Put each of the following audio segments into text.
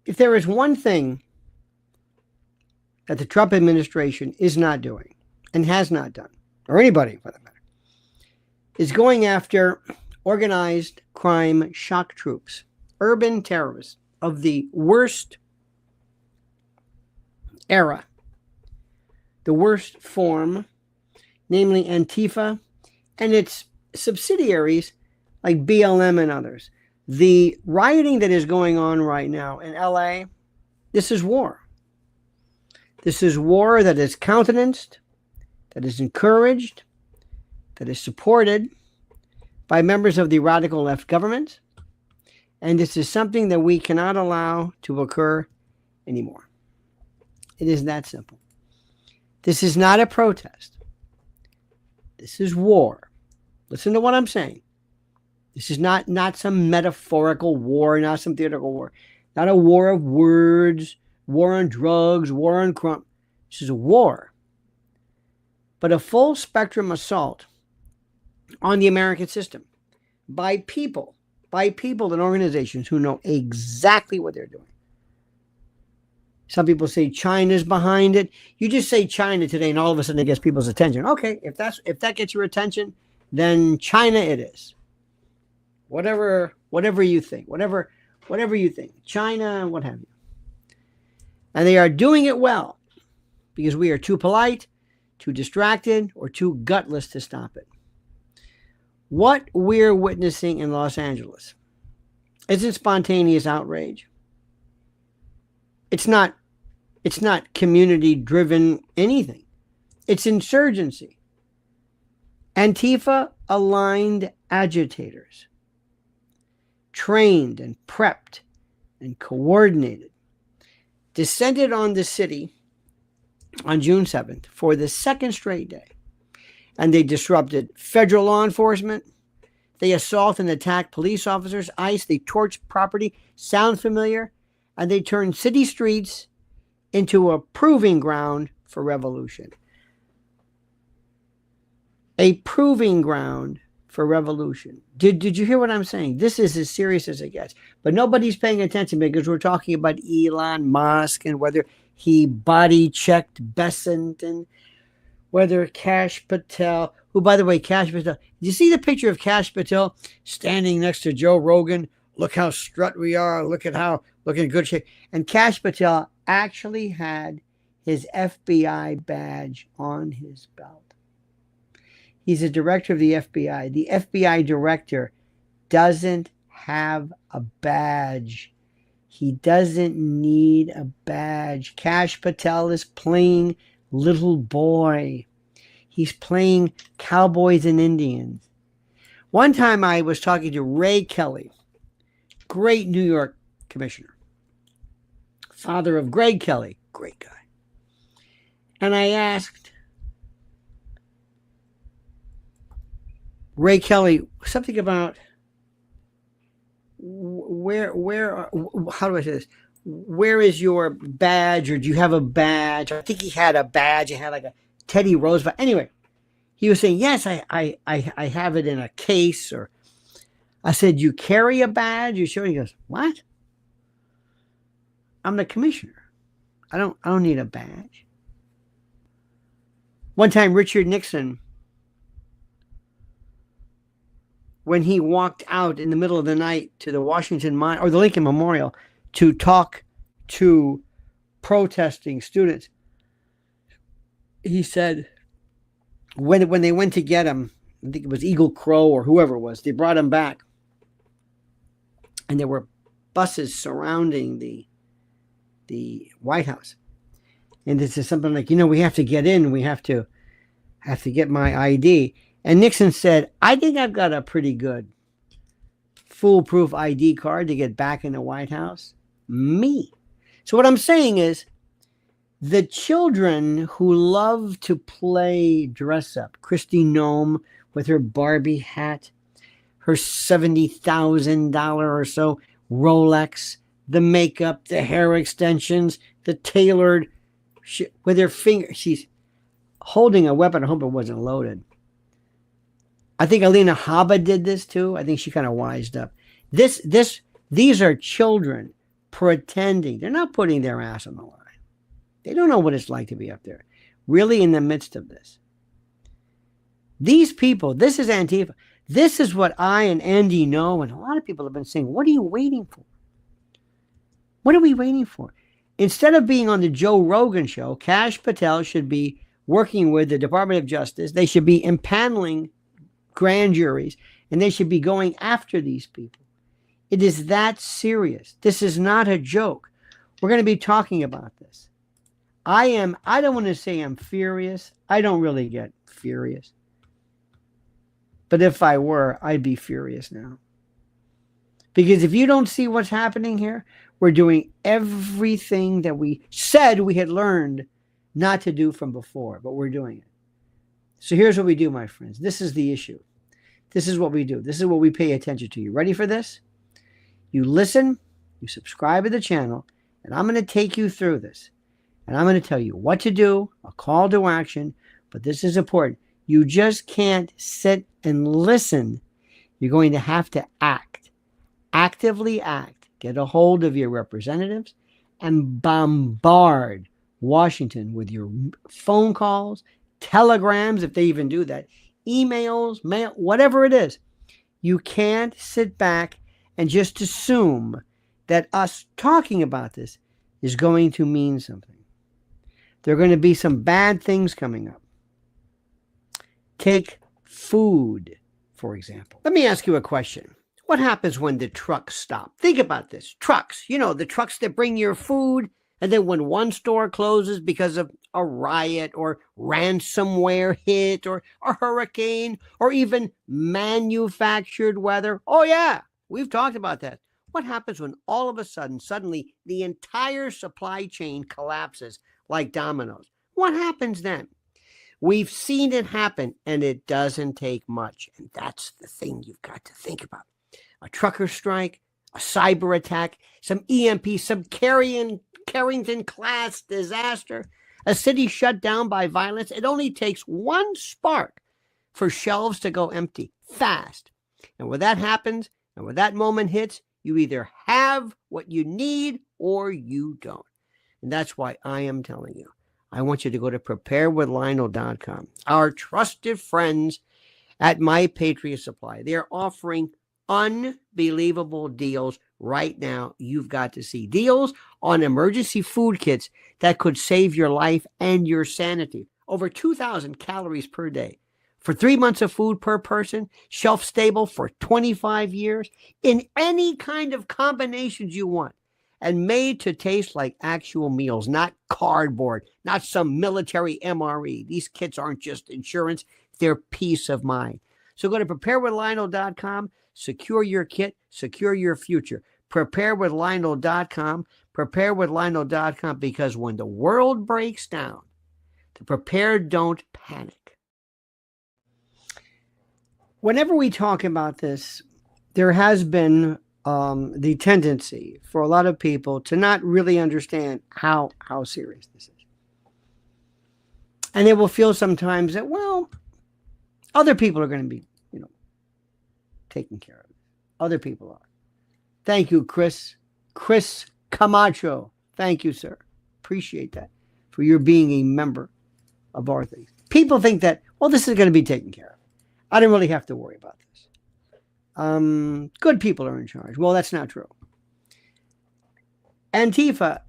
if there is one thing that the Trump administration is not doing and has not done, or anybody for that matter, is going after organized crime shock troops, urban terrorists of the worst era, the worst form, namely Antifa and its subsidiaries like BLM and others. The rioting that is going on right now in LA, this is war. This is war that is countenanced, that is encouraged, that is supported by members of the radical left government. And this is something that we cannot allow to occur anymore. It is that simple. This is not a protest. This is war. Listen to what I'm saying. This is not some metaphorical war, not some theoretical war, not a war of words, war on drugs, war on crime. This is a war, but a full spectrum assault on the American system by people and organizations who know exactly what they're doing. Some people say China's behind it. You just say China today and all of a sudden it gets people's attention. Okay, if that gets your attention, then China it is. Whatever you think, whatever you think, China, what have you. And they are doing it well because we are too polite, too distracted, or too gutless to stop it. What we're witnessing in Los Angeles isn't spontaneous outrage. It's not community-driven anything. It's insurgency. Antifa-aligned agitators, trained and prepped and coordinated, descended on the city on June 7th for the second straight day. And they disrupted federal law enforcement. They assault and attack police officers, ICE. They torch property. Sound familiar? And they turn city streets into a proving ground for revolution. A proving ground for revolution. Did you hear what I'm saying? This is as serious as it gets. But nobody's paying attention because we're talking about Elon Musk and whether he body checked Besant and whether Kash Patel, who, by the way, Kash Patel, did you see the picture of Kash Patel standing next to Joe Rogan? Look how strut we are. Look in good shape. And Kash Patel actually had his FBI badge on his belt. He's a director of the FBI. The FBI director doesn't have a badge. He doesn't need a badge. Kash Patel is playing little boy. He's playing cowboys and Indians. One time I was talking to Ray Kelly, great New York commissioner, father of Greg Kelly, great guy. And I asked Ray Kelly something about how do I say this? Where is your badge, or do you have a badge? I think he had a badge. He had like a Teddy Roosevelt. Anyway, he was saying, yes, I have it in a case. Or I said, you carry a badge? You sure? He goes, what? I'm the commissioner. I don't need a badge. One time, Richard Nixon, when he walked out in the middle of the night to the the Lincoln Memorial to talk to protesting students, he said when they went to get him, I think it was Eagle Crow or whoever it was, they brought him back, and there were buses surrounding the White House. And this is something like, we have to get in. We have to get my ID. And Nixon said, I think I've got a pretty good foolproof ID card to get back in the White House. Me. So what I'm saying is, the children who love to play dress up, Kristi Noem with her Barbie hat, her $70,000 or so Rolex, the makeup, the hair extensions, the tailored, with her finger, she's holding a weapon. I hope it wasn't loaded. I think Alina Habba did this too. I think she kind of wised up. These are children pretending. They're not putting their ass on the line. They don't know what it's like to be up there, really in the midst of this. These people, this is Antifa. This is what I and Andy know, and a lot of people have been saying, what are you waiting for? What are we waiting for? Instead of being on the Joe Rogan show, Kash Patel should be working with the Department of Justice. They should be impaneling grand juries, and they should be going after these people. It is that serious. This is not a joke. We're going to be talking about this. I don't want to say I'm furious. I don't really get furious. But if I were, I'd be furious now. Because if you don't see what's happening here, we're doing everything that we said we had learned not to do from before, but we're doing it. So here's what we do, my friends. This is the issue. This is what we do. This is what we pay attention to. You ready for this? You listen, you subscribe to the channel, and I'm going to take you through this. And I'm going to tell you what to do, a call to action, but this is important. You just can't sit and listen. You're going to have to act. Actively act. Get a hold of your representatives and bombard Washington with your phone calls, telegrams, if they even do that, emails, mail, whatever it is. You can't sit back and just assume that us talking about this is going to mean something. There are going to be some bad things coming up. Take food, for example. Let me ask you a question. What happens when the trucks stop? Think about this. Trucks, the trucks that bring your food, and then when one store closes because of a riot or ransomware hit or a hurricane or even manufactured weather. Oh yeah, we've talked about that. What happens when all of a sudden, suddenly the entire supply chain collapses like dominoes? What happens then? We've seen it happen, and it doesn't take much. And that's the thing you've got to think about. A trucker strike, a cyber attack, some EMP, some Carrington class disaster, a city shut down by violence. It only takes one spark for shelves to go empty fast. And when that happens, and when that moment hits, you either have what you need or you don't. And that's why I am telling you, I want you to go to preparedwithlionel.com. Our trusted friends at My Patriot Supply, they're offering unbelievable deals right now. You've got to see deals on emergency food kits that could save your life and your sanity. Over 2,000 calories per day for 3 months of food per person, shelf stable for 25 years in any kind of combinations you want, and made to taste like actual meals, not cardboard, not some military MRE. These kits aren't just insurance, they're peace of mind. So go to preparedwithlionel.com, secure your kit, secure your future. Preparedwithlionel.com, preparedwithlionel.com, because when the world breaks down, the prepared don't panic. Whenever we talk about this, there has been the tendency for a lot of people to not really understand how serious this is. And they will feel sometimes that, well, other people are going to be, taken care of. Other people are. Thank you, Chris. Chris Camacho. Thank you, sir. Appreciate that for your being a member of our things. People think that, well, this is going to be taken care of. I don't really have to worry about this. Good people are in charge. Well, that's not true. Antifa,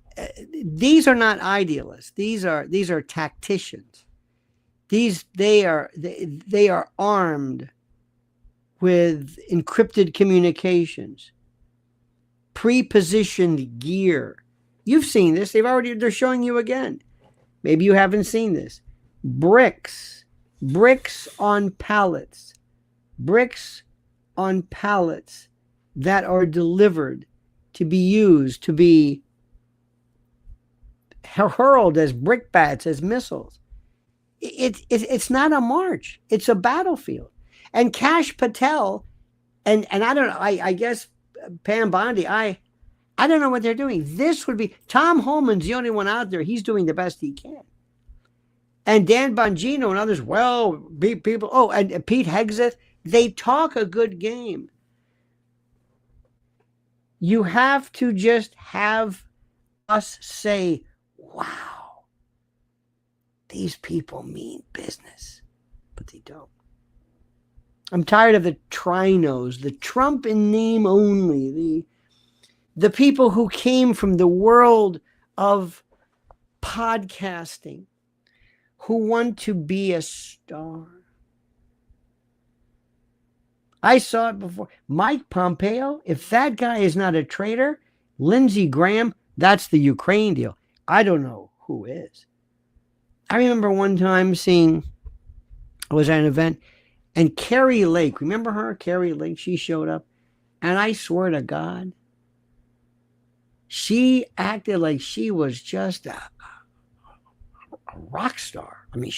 these are not idealists. These are tacticians. They are armed with encrypted communications, pre-positioned gear. You've seen this. They're showing you again. Maybe you haven't seen this. Bricks on pallets, that are delivered to be used, to be hurled as brickbats, as missiles. It's not a march. It's a battlefield. And Kash Patel, and I don't know, I guess Pam Bondi, I don't know what they're doing. This would be, Tom Holman's the only one out there. He's doing the best he can. And Dan Bongino and others, people, and Pete Hegseth, they talk a good game. You have to just have us say, wow, these people mean business, but they don't. I'm tired of the trinos, the Trump in name only, the people who came from the world of podcasting, who want to be a star. I saw it before. Mike Pompeo, if that guy is not a traitor, Lindsey Graham, that's the Ukraine deal. I don't know who is. I remember one time I was at an event, and Carrie Lake, remember her? Carrie Lake, she showed up. And I swear to God, she acted like she was just a rock star. I mean,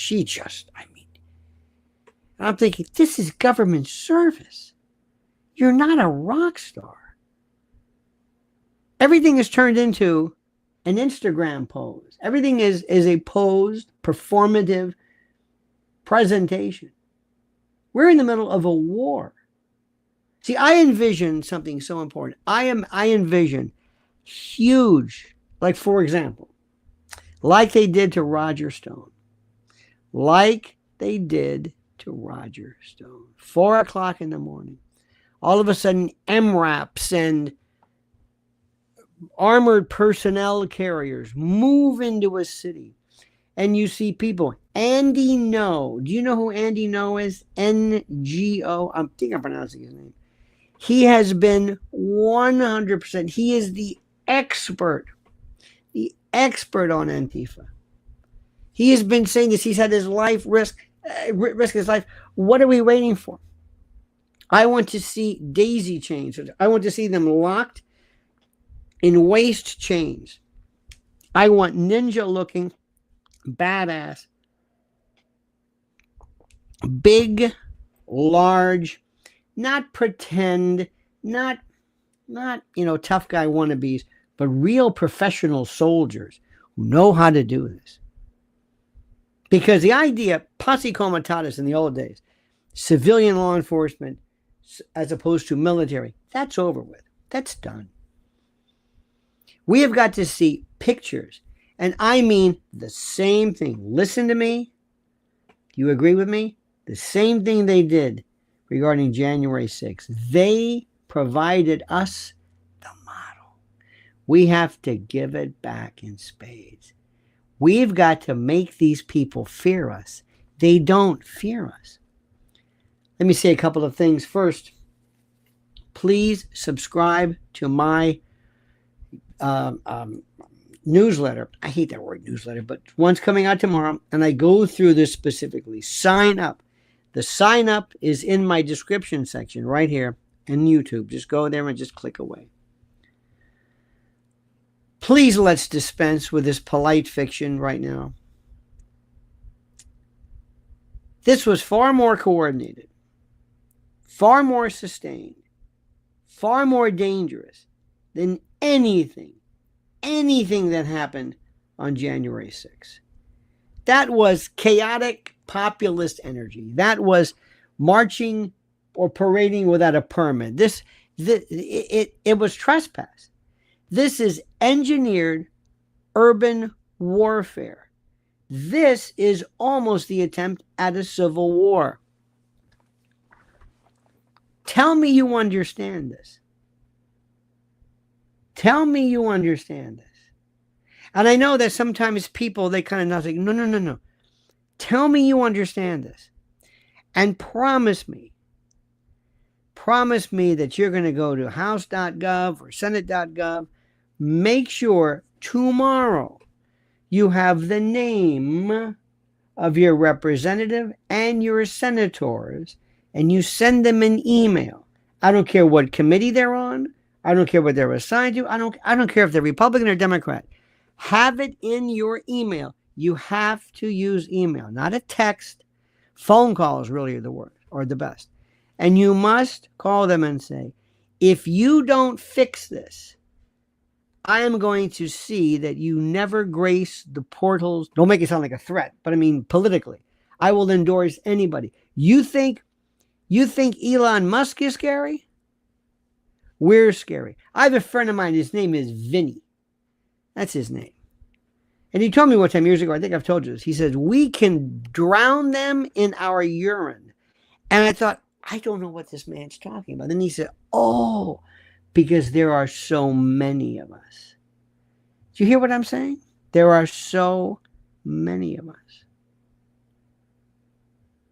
I'm thinking, this is government service. You're not a rock star. Everything is turned into an Instagram pose. Everything is a posed, performative presentation. We're in the middle of a war. See, I envision something so important. I envision huge, like, for example, like they did to Roger Stone. 4 o'clock in the morning. All of a sudden, MRAPs and armored personnel carriers move into a city. And you see people. Andy No. Do you know who Andy No is? NGO. I think I'm pronouncing his name. He has been 100%. He is the expert on Antifa. He has been saying this. He's had his life risk his life. What are we waiting for? I want to see daisy chains. I want to see them locked in waist chains. I want ninja looking, badass, big, large, not pretend, not tough guy wannabes, but real professional soldiers who know how to do this. Because the idea, posse comitatus in the old days, civilian law enforcement as opposed to military, that's over with. That's done. We have got to see pictures. And I mean the same thing. Listen to me. Do you agree with me? The same thing they did regarding January 6th. They provided us the model. We have to give it back in spades. We've got to make these people fear us. They don't fear us. Let me say a couple of things. First, please subscribe to my newsletter. I hate that word newsletter, but one's coming out tomorrow, and I go through this specifically. Sign up. The sign up is in my description section right here in YouTube. Just go there and just click away. Please let's dispense with this polite fiction right now. This was far more coordinated, far more sustained, far more dangerous than anything that happened on January 6th. That was chaotic populist energy. That was marching or parading without a permit. It was trespass. This is engineered urban warfare. This is almost the attempt at a civil war. Tell me you understand this. Tell me you understand this. And I know that sometimes people, they kind of not think, no. Tell me you understand this. And promise me that you're going to go to house.gov or senate.gov. Make sure tomorrow you have the name of your representative and your senators, and you send them an email. I don't care what committee they're on. I don't care what they're assigned to. I don't care if they're Republican or Democrat. Have it in your email. You have to use email, not a text. Phone calls really are the worst or the best. And you must call them and say, if you don't fix this, I am going to see that you never grace the portals. Don't make it sound like a threat, but I mean politically. I will endorse anybody. You think Elon Musk is scary? We're scary. I have a friend of mine, his name is Vinny. That's his name. And he told me one time years ago, I think I've told you this, he says, we can drown them in our urine. And I thought, I don't know what this man's talking about. Then he said, oh, because there are so many of us. Do you hear what I'm saying? There are so many of us.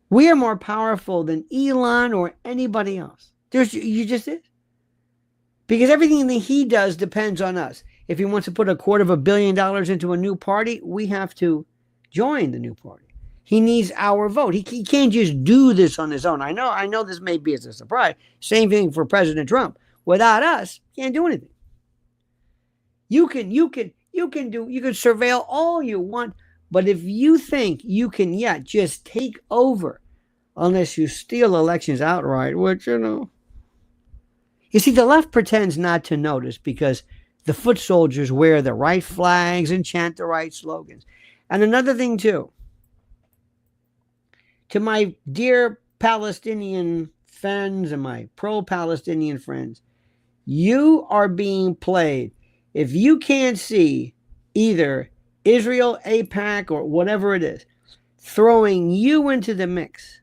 We are more powerful than Elon or anybody else. You just is. Because everything that he does depends on us. If he wants to put $250 million into a new party, we have to join the new party. He needs our vote. He can't just do this on his own. I know this may be as a surprise. Same thing for President Trump. Without us, he can't do anything. You can surveil all you want, but if you think you can just take over, unless you steal elections outright, which you see, the left pretends not to notice because the foot soldiers wear the right flags and chant the right slogans. And another thing too, to my dear Palestinian friends and my pro-Palestinian friends, you are being played. If you can't see either Israel, AIPAC, or whatever it is, throwing you into the mix,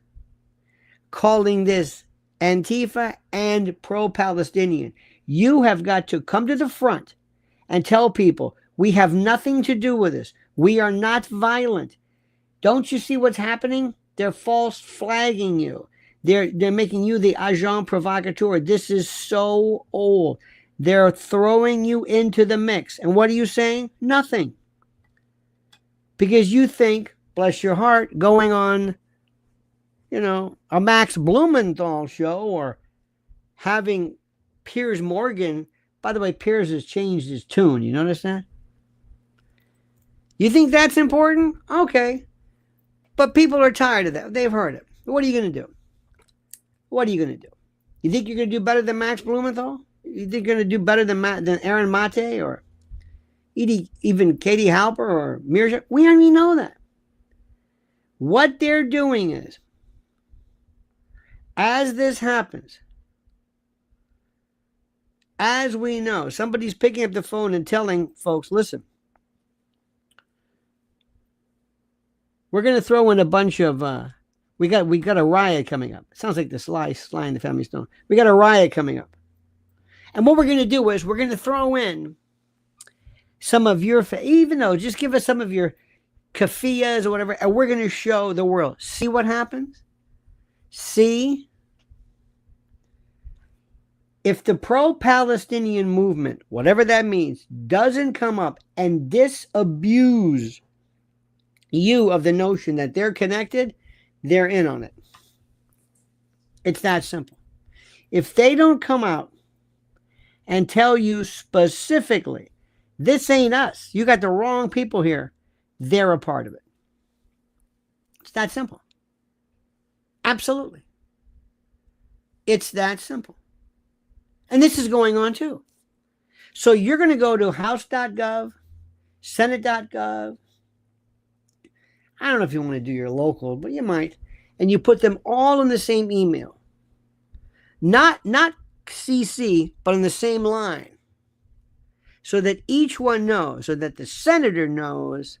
calling this Antifa and pro-Palestinian, you have got to come to the front and tell people, we have nothing to do with this. We are not violent. Don't you see what's happening? They're false flagging you. They're making you the agent provocateur. This is so old. They're throwing you into the mix. And what are you saying? Nothing. Because you think, bless your heart, going on, a Max Blumenthal show or having Piers Morgan. By the way, Piers has changed his tune. You notice that? You think that's important? Okay. But people are tired of that. They've heard it. What are you going to do? What are you going to do? You think you're going to do better than Max Blumenthal? You think you're going to do better than Aaron Mate or even Katie Halper or Mirja? We already know that. What they're doing is, as this happens, as we know, somebody's picking up the phone and telling folks, listen, we're going to throw in a bunch of, we got a riot coming up. It sounds like the Sly and the Family Stone. We got a riot coming up. And what we're going to do is we're going to throw in some of your, even though, just give us some of your kafiyas or whatever, and we're going to show the world. See what happens? See? If the pro-Palestinian movement, whatever that means, doesn't come up and disabuse you of the notion that they're connected, they're in on it. It's that simple. If they don't come out and tell you specifically, this ain't us, you got the wrong people here, they're a part of it. It's that simple. Absolutely. It's that simple. And this is going on too. So you're going to go to house.gov, senate.gov. I don't know if you want to do your local, but you might. And you put them all in the same email. Not CC, but in the same line. So that each one knows, so that the senator knows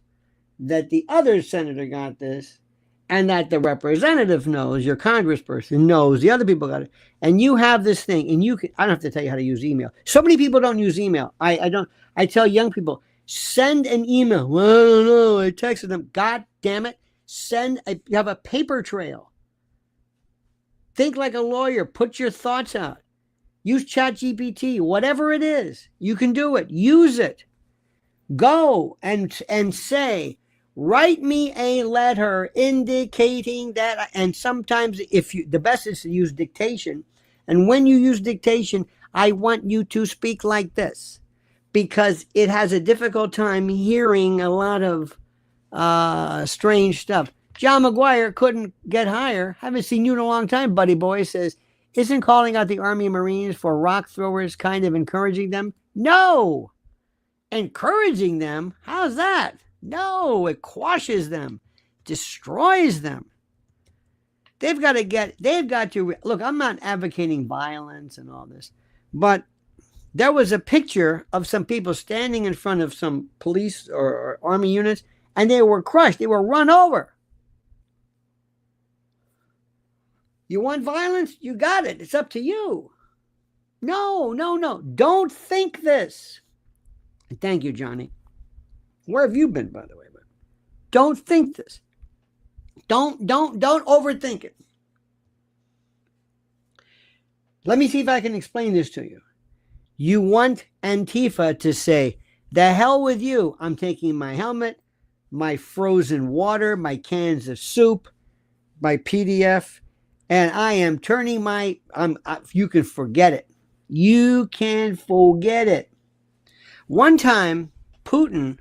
that the other senator got this, and that the representative knows, your congressperson knows, the other people got it. And you have this thing, and I don't have to tell you how to use email. So many people don't use email. I tell young people, send an email. Well, I don't know. I texted them. God damn it. You have a paper trail. Think like a lawyer. Put your thoughts out. Use ChatGPT. Whatever it is, you can do it. Use it. Go and say, write me a letter indicating that, and sometimes the best is to use dictation. And when you use dictation, I want you to speak like this, because it has a difficult time hearing a lot of strange stuff. John McGuire couldn't get higher. Haven't seen you in a long time, buddy boy. Says, isn't calling out the Army and Marines for rock throwers kind of encouraging them? No. Encouraging them? How's that? No, it quashes them, destroys them. They've got to look, I'm not advocating violence and all this, but there was a picture of some people standing in front of some police or army units, and they were crushed. They were run over. You want violence? You got it. It's up to you. No, no, no. Don't think this. Thank you, Johnny. Where have you been, by the way? Don't think this. Don't overthink it. Let me see if I can explain this to you. You want Antifa to say, the hell with you. I'm taking my helmet, my frozen water, my cans of soup, my PDF, and I am turning my, you can forget it. You can forget it. One time, Putin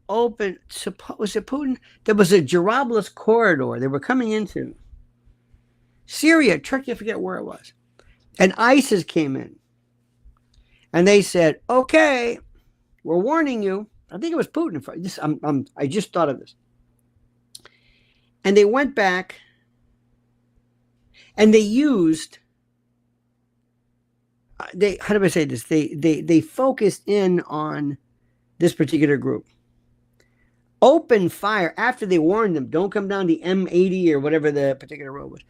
opened, was it Putin? There was a Jarablus corridor they were coming into. Syria, Turkey, I forget where it was. And ISIS came in. And they said, okay, we're warning you. I think it was Putin. I just thought of this. And they went back and they used, how do I say this? They focused in on this particular group. Open fire after they warned them, don't come down the M80 or whatever the particular road was.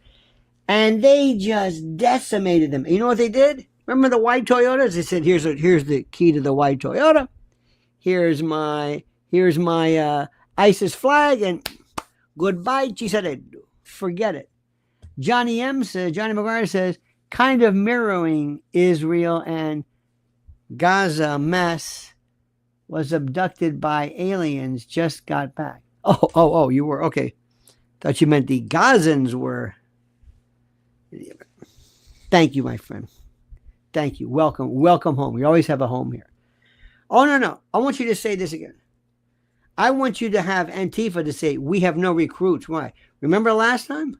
And they just decimated them. You know what they did? Remember the white Toyotas? They said, here's the key to the white Toyota. Here's my ISIS flag, and goodbye, Chisaredu. Forget it. Johnny McGuire says, kind of mirroring Israel and Gaza mess, was abducted by aliens, just got back. Oh, you were, okay. Thought you meant the Gazans were. Thank you, my friend. Thank you. Welcome home. We always have a home here. Oh, no. I want you to say this again. I want you to have Antifa to say, we have no recruits. Why? Remember last time?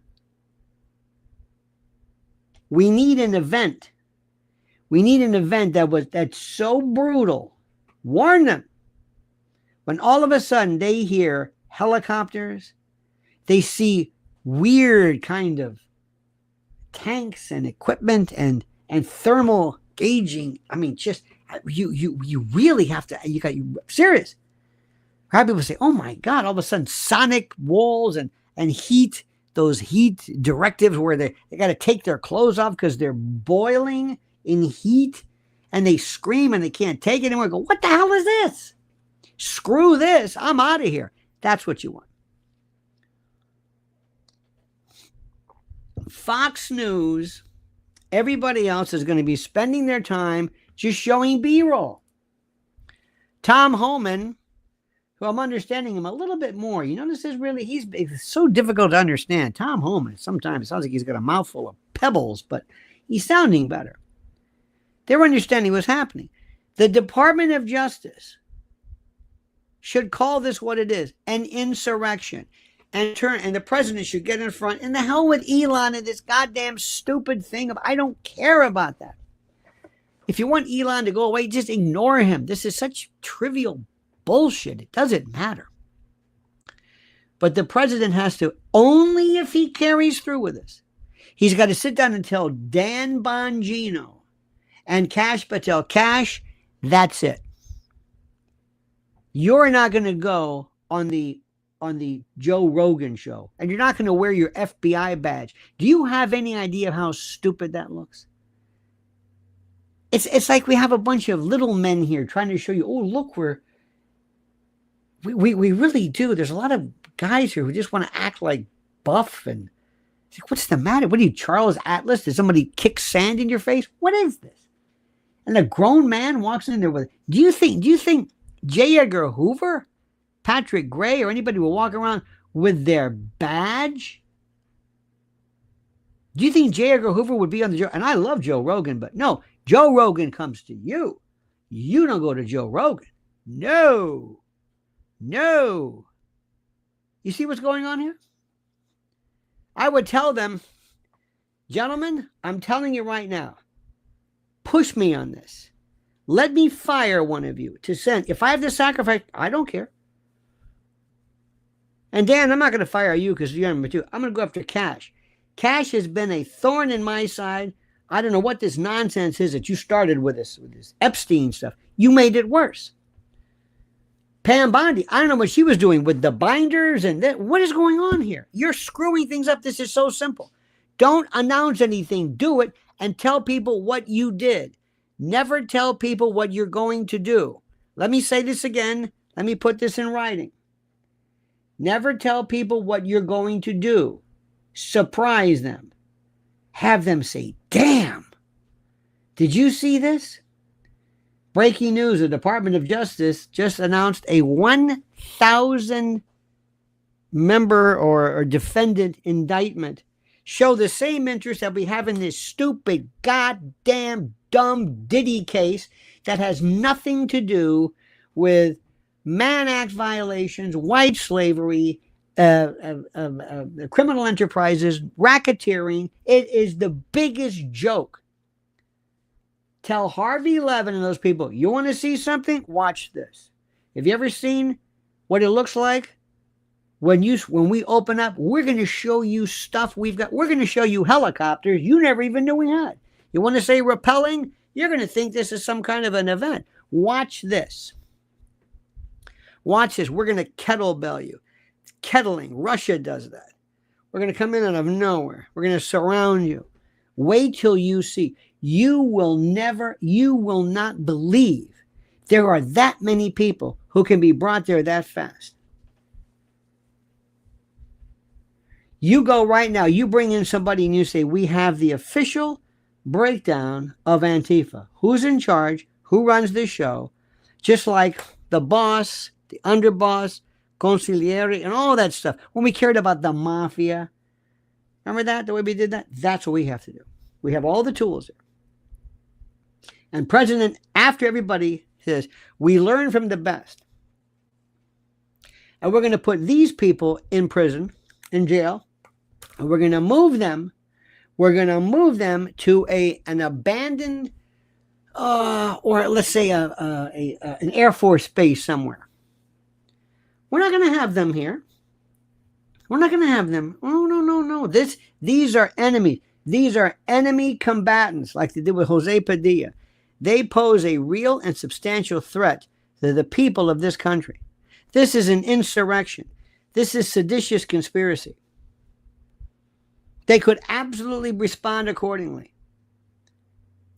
We need an event. We need an event that's so brutal. Warn them. When all of a sudden they hear helicopters, they see weird kind of tanks and equipment and thermal gauging. I mean, just you really have to. You serious. I have people say, "Oh my God!" All of a sudden, sonic walls and heat. Those heat directives where they got to take their clothes off because they're boiling in heat, and they scream and they can't take it anymore. Go, what the hell is this? Screw this! I'm out of here. That's what you want. Fox News, everybody else is going to be spending their time just showing B-roll. Tom Homan, who I'm understanding him a little bit more. You notice this really, it's so difficult to understand. Tom Homan, sometimes it sounds like he's got a mouthful of pebbles, but he's sounding better. They're understanding what's happening. The Department of Justice should call this what it is, an insurrection. And the president should get in front. And the hell with Elon and this goddamn stupid thing. I don't care about that. If you want Elon to go away, just ignore him. This is such trivial bullshit. It doesn't matter. But the president has to, only if he carries through with this, he's got to sit down and tell Dan Bongino and Kash Patel, Kash, that's it. You're not going to go on the Joe Rogan show, and you're not going to wear your FBI badge. Do you have any idea how stupid that looks? It's like we have a bunch of little men here trying to show you, oh, look, we really do. There's a lot of guys here who just want to act like buff, and it's like, what's the matter? What are you, Charles Atlas? Did somebody kick sand in your face? What is this? And a grown man walks in there with, do you think J. Edgar Hoover, Patrick Gray, or anybody will walk around with their badge? Do you think J. Edgar Hoover would be on the Joe? And I love Joe Rogan, but no, Joe Rogan comes to you. You don't go to Joe Rogan. No. You see what's going on here? I would tell them, gentlemen, I'm telling you right now, push me on this. Let me fire one of you to send. If I have to sacrifice, I don't care. And Dan, I'm not going to fire you because you're number two. I'm going to go after Kash. Cash has been a thorn in my side. I don't know what this nonsense is that you started with this Epstein stuff. You made it worse. Pam Bondi, I don't know what she was doing with the binders and that. What is going on here? You're screwing things up. This is so simple. Don't announce anything. Do it and tell people what you did. Never tell people what you're going to do. Let me say this again. Let me put this in writing. Never tell people what you're going to do. Surprise them. Have them say, damn, did you see this? Breaking news, the Department of Justice just announced a 1,000 member or defendant indictment. Show the same interest that we have in this stupid, goddamn, dumb Diddy case that has nothing to do with Mann Act violations, white slavery, criminal enterprises, racketeering. It is the biggest joke. Tell Harvey Levin and those people, you want to see something? Watch this. Have you ever seen what it looks like? When we open up, we're going to show you stuff we've got. We're going to show you helicopters you never even knew we had. You want to say repelling? You're going to think this is some kind of an event. Watch this. Watch this. We're going to kettlebell you. Kettling. Russia does that. We're going to come in out of nowhere. We're going to surround you. Wait till you see. You will not believe there are that many people who can be brought there that fast. You go right now, you bring in somebody and you say, we have the official breakdown of Antifa. Who's in charge? Who runs this show? Just like the boss, the underboss, consigliere, and all that stuff. When we cared about the mafia. Remember that? The way we did that? That's what we have to do. We have all the tools there. And President, after everybody says, we learn from the best. And we're going to put these people in prison, in jail. And we're going to move them. We're going to move them to an abandoned, or let's say an Air Force base somewhere. We're not going to have them here. We're not going to have them. Oh, no. These are enemies. These are enemy combatants, like they did with Jose Padilla. They pose a real and substantial threat to the people of this country. This is an insurrection. This is seditious conspiracy. They could absolutely respond accordingly.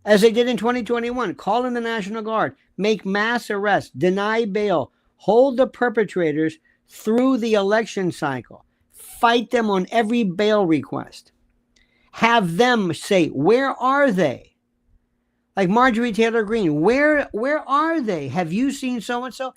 As they did in 2021, call in the National Guard, make mass arrests, deny bail, hold the perpetrators through the election cycle, fight them on every bail request. Have them say, where are they? Like Marjorie Taylor Greene, where are they? Have you seen so-and-so?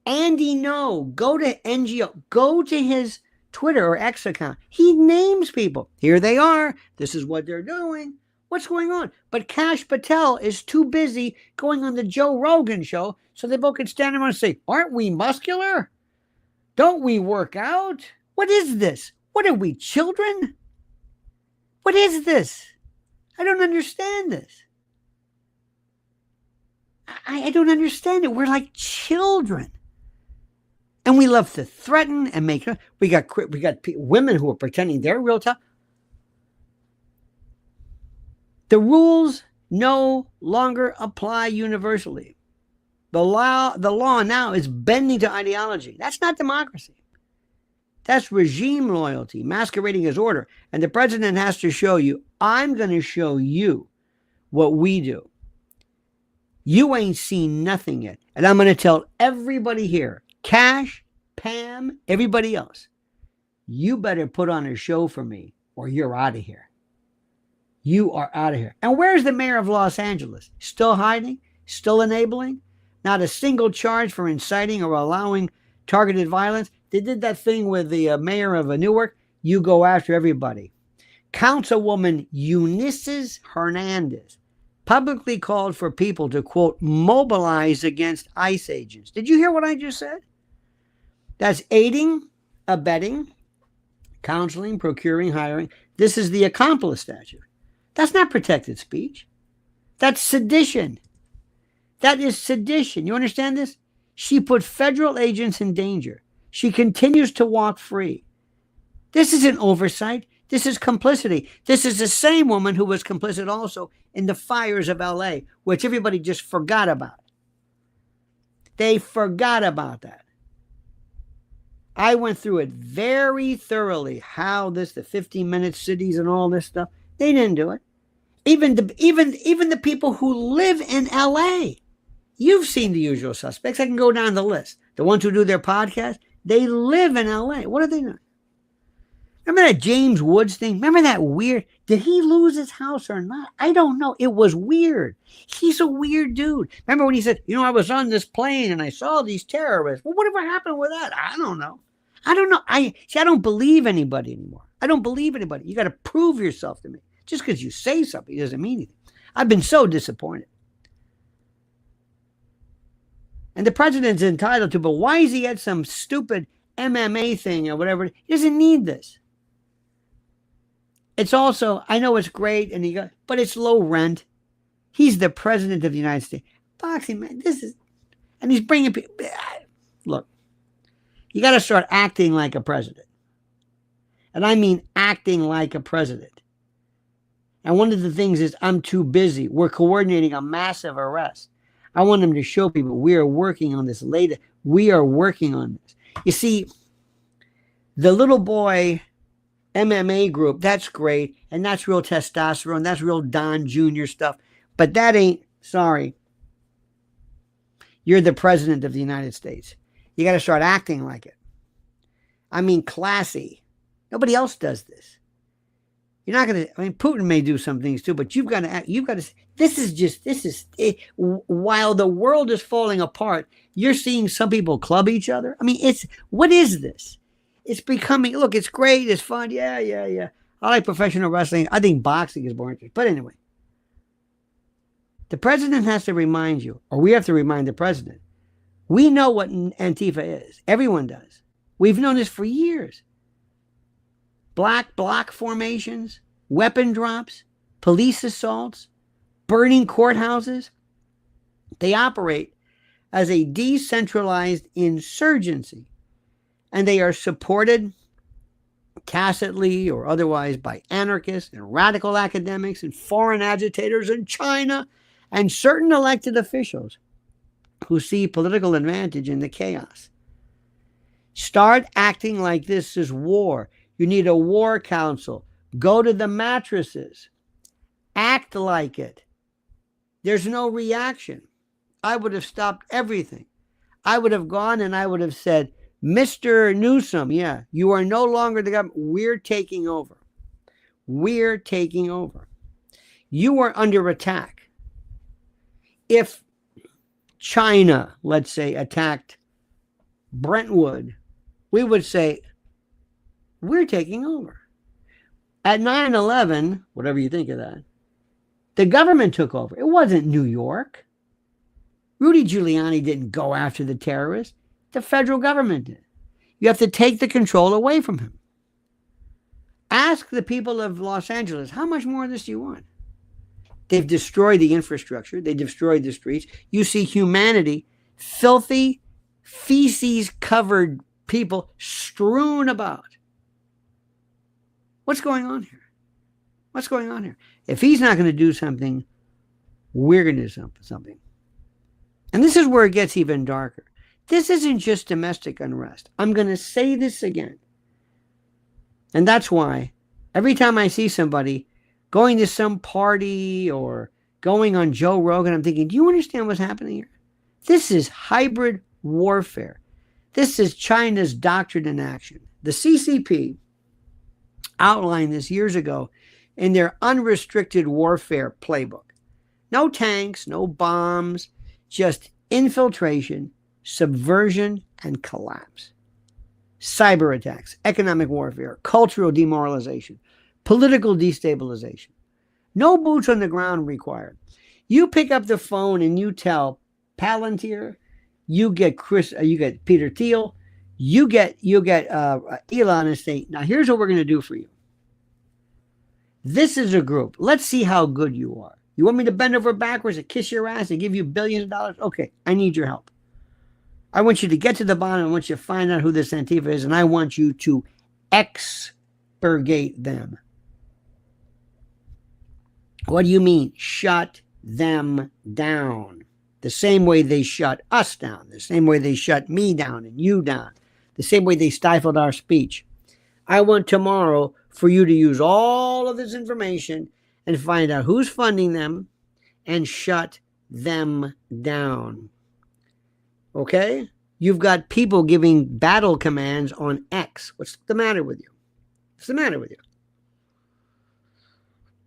Andy No, go to NGO, go to his Twitter or X account. He names people. Here they are. This is what they're doing. What's going on? But Kash Patel is too busy going on the Joe Rogan show so they both can stand around and say, aren't we muscular? Don't we work out? What is this? What are we, children? What is this? I don't understand this. I don't understand it. We're like children. And we love to threaten and make. We got women who are pretending they're real tough. The rules no longer apply universally. The law now is bending to ideology. That's not democracy. That's regime loyalty masquerading as order. And the president has to show you, I'm going to show you what we do. You ain't seen nothing yet. And I'm going to tell everybody here, Cash, Pam, everybody else, you better put on a show for me or you're out of here. You are out of here. And where's the mayor of Los Angeles? Still hiding? Still enabling? Not a single charge for inciting or allowing targeted violence. They did that thing with the mayor of Newark. You go after everybody. Councilwoman Eunices Hernandez publicly called for people to, quote, mobilize against ICE agents. Did you hear what I just said? That's aiding, abetting, counseling, procuring, hiring. This is the accomplice statute. That's not protected speech. That's sedition. That is sedition. You understand this? She put federal agents in danger. She continues to walk free. This isn't oversight. This is complicity. This is the same woman who was complicit also in the fires of LA, which everybody just forgot about. They forgot about that. I went through it very thoroughly, how the 15-minute cities and all this stuff. They didn't do it. Even the people who live in LA. You've seen the usual suspects. I can go down the list. The ones who do their podcast, they live in LA. What are they doing? Remember that James Woods thing? Remember that weird? Did he lose his house or not? I don't know. It was weird. He's a weird dude. Remember when he said, I was on this plane and I saw these terrorists. Well, whatever happened with that? I don't know. I don't believe anybody anymore. I don't believe anybody. You got to prove yourself to me. Just because you say something doesn't mean anything. I've been so disappointed. And the president's entitled to, but why is he at some stupid MMA thing or whatever? He doesn't need this. It's also, I know it's great, but it's low rent. He's the president of the United States. Boxing, man, and he's bringing people. Look, you got to start acting like a president. And I mean acting like a president. And one of the things is, I'm too busy. We're coordinating a massive arrest. I want them to show people we are working on this later. We are working on this. You see, the little boy MMA group, that's great. And that's real testosterone. That's real Don Jr. stuff. But that ain't, sorry. You're the president of the United States. You got to start acting like it. I mean, classy. Nobody else does this. You're not going to, Putin may do some things too, but you've got to, while the world is falling apart, you're seeing some people club each other. What is this? It's becoming, look, it's great. It's fun. Yeah. I like professional wrestling. I think boxing is more interesting. But anyway, the president has to remind you, or we have to remind the president. We know what Antifa is. Everyone does. We've known this for years. Black bloc formations, weapon drops, police assaults, burning courthouses. They operate as a decentralized insurgency, and they are supported tacitly or otherwise by anarchists and radical academics and foreign agitators in China and certain elected officials who see political advantage in the chaos. Start acting like this is war. You need a war council. Go to the mattresses. Act like it. There's no reaction. I would have stopped everything. I would have gone and I would have said, Mr. Newsom, you are no longer the government. We're taking over. We're taking over. You are under attack. If China, let's say, attacked Brentwood, we would say, we're taking over. At 9/11, whatever you think of that, the government took over. It wasn't New York. Rudy Giuliani didn't go after the terrorists. The federal government did. You have to take the control away from him. Ask the people of Los Angeles, how much more of this do you want? They've destroyed the infrastructure. They destroyed the streets. You see humanity, filthy, feces-covered people strewn about. What's going on here? What's going on here? If he's not going to do something, we're going to do something. And this is where it gets even darker. This isn't just domestic unrest. I'm going to say this again. And that's why every time I see somebody going to some party or going on Joe Rogan, I'm thinking, do you understand what's happening here? This is hybrid warfare. This is China's doctrine in action. The CCP outlined this years ago in their unrestricted warfare playbook. No tanks, no bombs, just infiltration, subversion, and collapse. Cyber attacks, economic warfare, cultural demoralization, political destabilization. No boots on the ground required. You pick up the phone and you tell Palantir, you get Peter Thiel, you get Elon and say, now here's what we're going to do for you. This is a group. Let's see how good you are. You want me to bend over backwards and kiss your ass and give you billions of dollars? Okay, I need your help. I want you to get to the bottom. I want you to find out who this Antifa is, and I want you to exterminate expurgate them. What do you mean? Shut them down. The same way they shut us down. The same way they shut me down and you down. The same way they stifled our speech. I want tomorrow for you to use all of this information and find out who's funding them and shut them down. Okay? You've got people giving battle commands on X. What's the matter with you? What's the matter with you?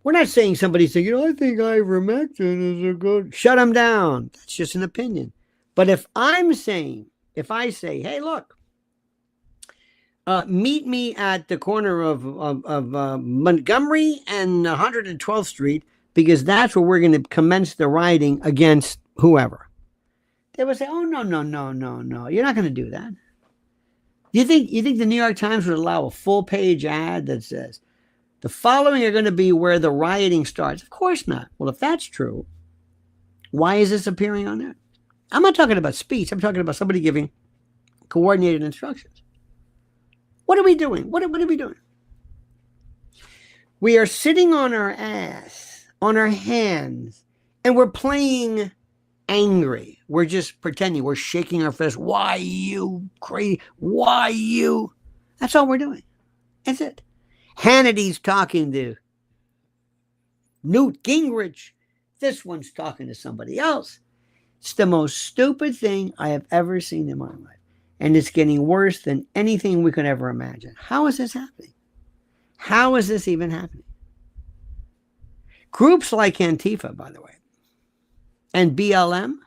We're not saying somebody's saying, I think ivermectin is a good... Shut them down. That's just an opinion. But if I say, hey, look, meet me at the corner of Montgomery and 112th Street, because that's where we're going to commence the rioting against whoever. They would say, oh, no. You're not going to do that. You think the New York Times would allow a full-page ad that says, the following are going to be where the rioting starts? Of course not. Well, if that's true, why is this appearing on there? I'm not talking about speech. I'm talking about somebody giving coordinated instructions. What are we doing? What are we doing? We are sitting on our ass, on our hands, and we're playing angry. We're just pretending. We're shaking our fist. Why you crazy? Why you? That's all we're doing. That's it. Hannity's talking to Newt Gingrich. This one's talking to somebody else. It's the most stupid thing I have ever seen in my life. And it's getting worse than anything we could ever imagine. How is this happening? How is this even happening? Groups like Antifa, by the way, and BLM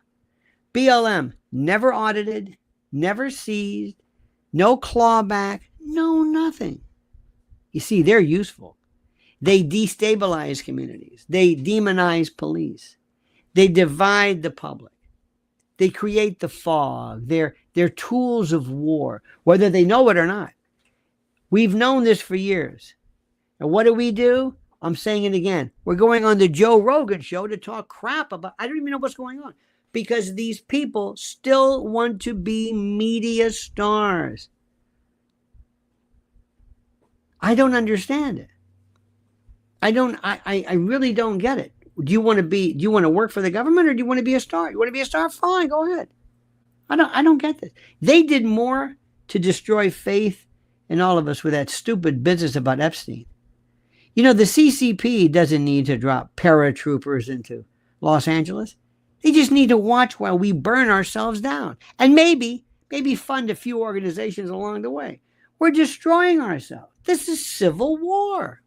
never audited, never seized, no clawback, no nothing. You see, they're useful. They destabilize communities. They demonize police. They divide the public. They create the fog. They're tools of war, whether they know it or not. We've known this for years. And what do? I'm saying it again. We're going on the Joe Rogan show to talk crap about, I don't even know what's going on, because these people still want to be media stars. I don't understand it. I really don't get it. Do you want to work for the government, or do you want to be a star? You want to be a star? Fine, go ahead. I don't get this. They did more to destroy faith in all of us with that stupid business about Epstein. The CCP doesn't need to drop paratroopers into Los Angeles. They just need to watch while we burn ourselves down. And maybe fund a few organizations along the way. We're destroying ourselves. This is civil war.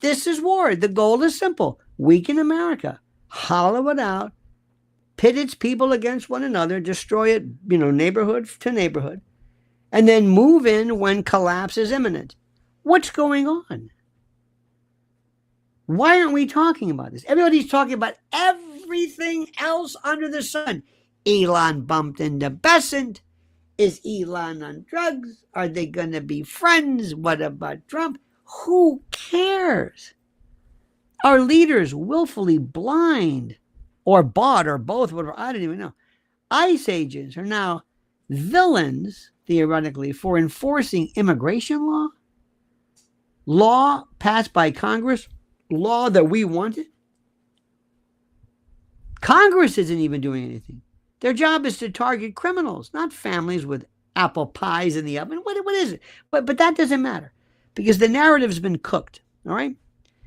This is war. The goal is simple. Weaken America. Hollow it out. Pit its people against one another. Destroy it, neighborhood to neighborhood. And then move in when collapse is imminent. What's going on? Why aren't we talking about this? Everybody's talking about everything else under the sun. Elon bumped into Besant. Is Elon on drugs? Are they going to be friends? What about Trump? Who cares? Our leaders willfully blind or bought or both, whatever, I don't even know. ICE agents are now villains, theoretically, for enforcing immigration law passed by Congress, law that we wanted. Congress isn't even doing anything. Their job is to target criminals, not families with apple pies in the oven. What is it? But that doesn't matter, because the narrative's been cooked. All right,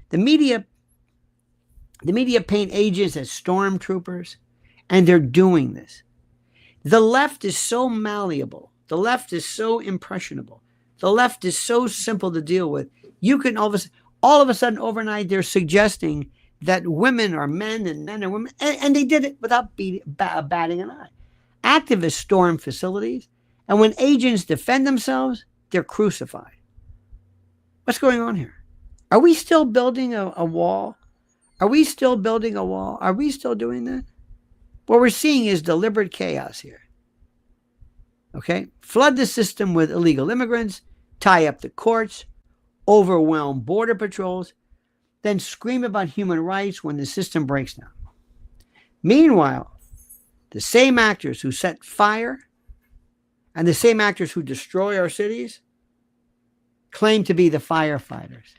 the media paint agents as stormtroopers, and they're doing this. The left is so malleable. The left is so impressionable. The left is so simple to deal with. You can all of a sudden overnight they're suggesting that women are men and men are women, and they did it without batting an eye. Activists storm facilities, and when agents defend themselves, they're crucified. What's going on here? Are we still building a wall? Are we still building a wall? Are we still doing that? What we're seeing is deliberate chaos here. Okay? Flood the system with illegal immigrants, tie up the courts, overwhelm border patrols, then scream about human rights when the system breaks down. Meanwhile, the same actors who set fire and the same actors who destroy our cities claim to be the firefighters.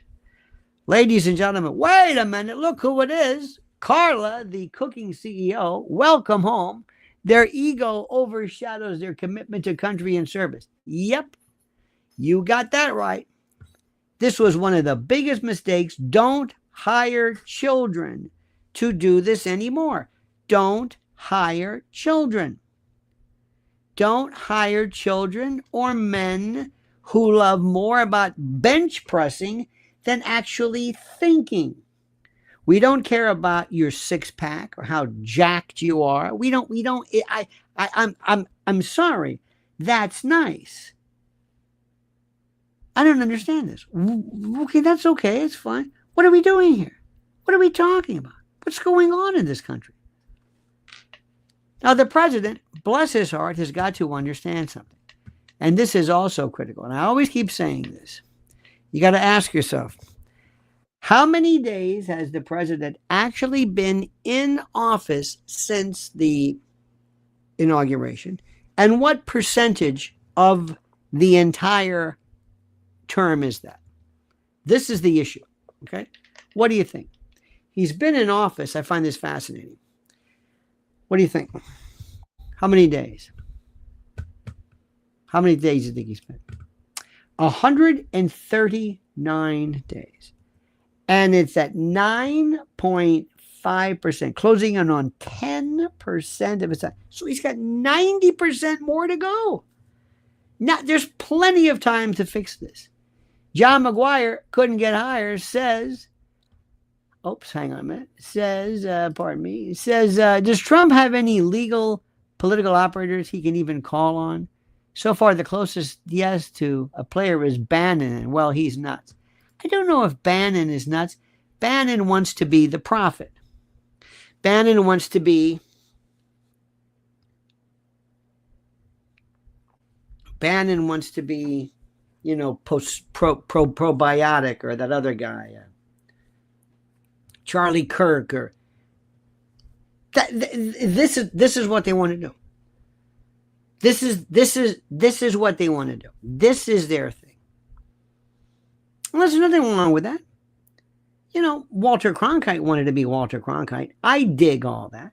Ladies and gentlemen, wait a minute. Look who it is. Carla, the cooking CEO. Welcome home. Their ego overshadows their commitment to country and service. Yep, you got that right. This was one of the biggest mistakes. Don't hire children to do this anymore. Don't hire children. Don't hire children or men who love more about bench pressing than actually thinking. We don't care about your six pack or how jacked you are. I'm sorry. That's nice. I don't understand this. Okay, that's okay. It's fine. What are we doing here? What are we talking about? What's going on in this country? Now, the president, bless his heart, has got to understand something. And this is also critical. And I always keep saying this. You got to ask yourself, how many days has the president actually been in office since the inauguration? And what percentage of the entire term is that? This is the issue. Okay. What do you think? He's been in office. I find this fascinating. What do you think? How many days? How many days do you think he spent? 139 days. And it's at 9.5%, closing in on 10% of its time. So he's got 90% more to go. Now, there's plenty of time to fix this. John McGuire couldn't get hired, says, hang on a minute, says, does Trump have any legal political operators he can even call on? So far, the closest yes to a player is Bannon, and well, he's nuts. I don't know if Bannon is nuts. Bannon wants to be the prophet. Bannon wants to be probiotic, or that other guy, Charlie Kirk, or this is what they want to do. This is what they want to do. This is their thing. Well, there's nothing wrong with that. Walter Cronkite wanted to be Walter Cronkite. I dig all that.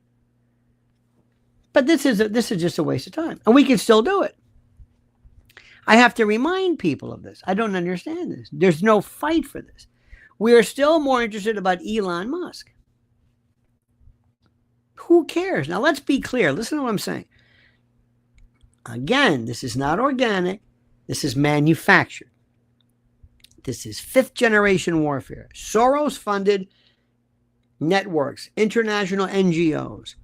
But this is just a waste of time. And we can still do it. I have to remind people of this. I don't understand this. There's no fight for this. We are still more interested about Elon Musk. Who cares? Now, let's be clear. Listen to what I'm saying. Again, this is not organic. This is manufactured. This is fifth generation warfare. Soros-funded networks, international NGOs,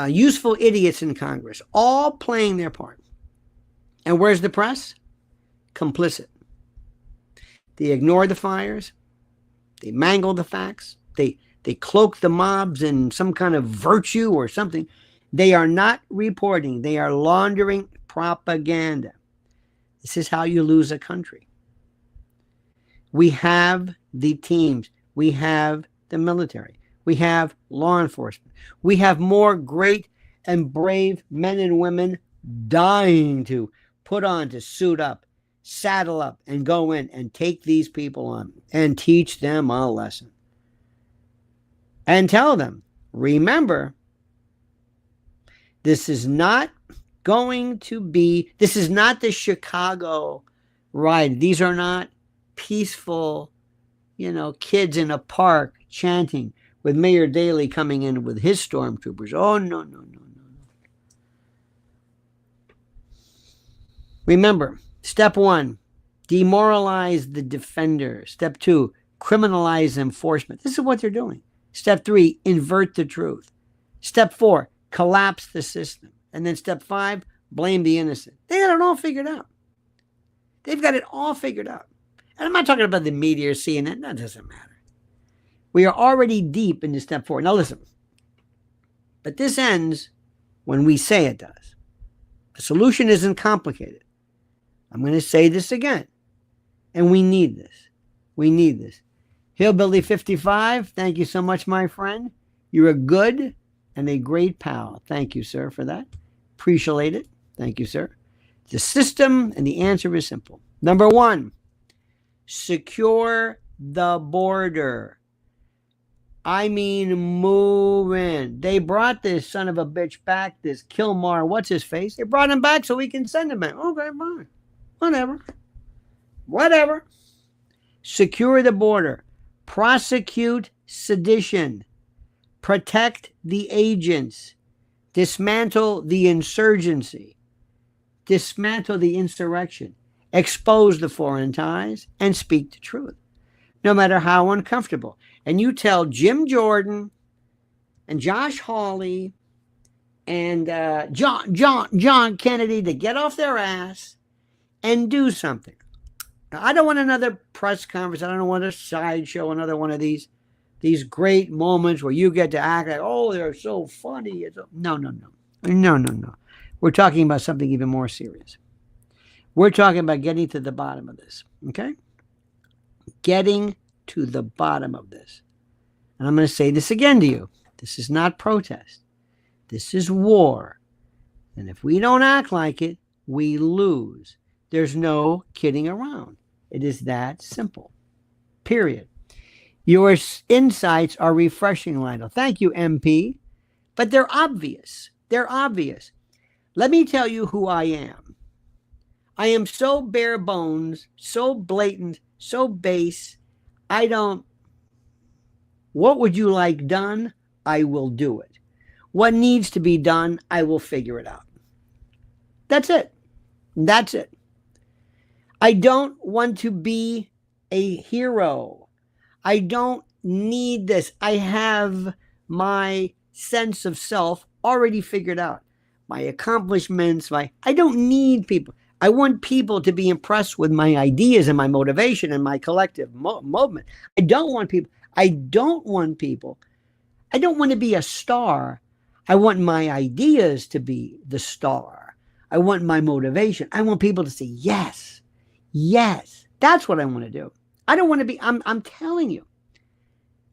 useful idiots in Congress, all playing their part. And where's the press? Complicit. They ignore the fires. They mangle the facts. They cloak the mobs in some kind of virtue or something. They are not reporting. They are laundering propaganda. This is how you lose a country. We have the teams. We have the military. We have law enforcement. We have more great and brave men and women dying to put on, to suit up, saddle up, and go in and take these people on and teach them a lesson. And tell them, remember, this is not the Chicago riot. These are not peaceful, kids in a park chanting with Mayor Daley coming in with his stormtroopers. Oh, no. Remember, step 1, demoralize the defender. Step 2, criminalize enforcement. This is what they're doing. Step 3, invert the truth. Step 4, collapse the system. And then step 5, blame the innocent. They got it all figured out. They've got it all figured out. And I'm not talking about the media or CNN. That doesn't matter. We are already deep into step 4. Now listen. But this ends when we say it does. The solution isn't complicated. I'm going to say this again. And we need this. We need this. Hillbilly 55, thank you so much, my friend. You're a good and a great pal. Thank you, sir, for that. Appreciate it. Thank you, sir. The system and the answer is simple. Number 1, Secure the border. I mean, move in. They brought this son of a bitch back, this Kilmar, what's his face? They brought him back so we can send him back. Okay, fine. Whatever. Secure the border. Prosecute sedition. Protect the agents. Dismantle the insurgency. Dismantle the insurrection. Expose the foreign ties and speak the truth, no matter how uncomfortable. And you tell Jim Jordan and Josh Hawley and John Kennedy to get off their ass and do something. Now, I don't want another press conference. I don't want a sideshow, another one of these great moments where you get to act like, oh, they're so funny. No. We're talking about something even more serious. We're talking about getting to the bottom of this, okay? Getting to the bottom of this. And I'm going to say this again to you. This is not protest. This is war. And if we don't act like it, we lose. There's no kidding around. It is that simple. Period. Your insights are refreshing, Lionel. Thank you, MP. But they're obvious. They're obvious. Let me tell you who I am. I am so bare bones, so blatant, so base. What would you like done? I will do it. What needs to be done? I will figure it out. That's it. That's it. I don't want to be a hero. I don't need this. I have my sense of self already figured out. My accomplishments, I don't need people. I want people to be impressed with my ideas and my motivation and my collective movement. I don't want people. I don't want to be a star. I want my ideas to be the star. I want my motivation. I want people to say, yes, yes. That's what I want to do. I don't want to be, I'm telling you.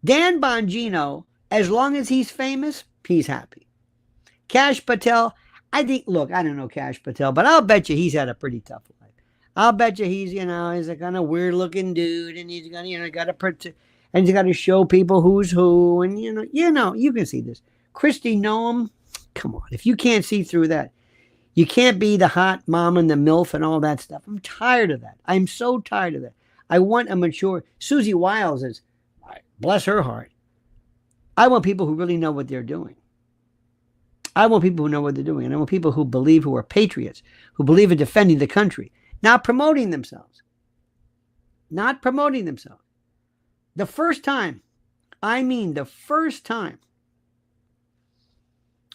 Dan Bongino, as long as he's famous, he's happy. Kash Patel, I think, look, I don't know Kash Patel, but I'll bet you he's had a pretty tough life. I'll bet you he's a kind of weird looking dude, and he's got to show people who's who, and you can see this. Kristi Noem, come on, if you can't see through that, you can't be the hot mom and the MILF and all that stuff. I'm tired of that. I'm so tired of that. I want a mature, Susie Wiles is, bless her heart. I want people who really know what they're doing. I want people who know what they're doing. And I want people who believe, who are patriots, who believe in defending the country, not promoting themselves. Not promoting themselves. The first time, and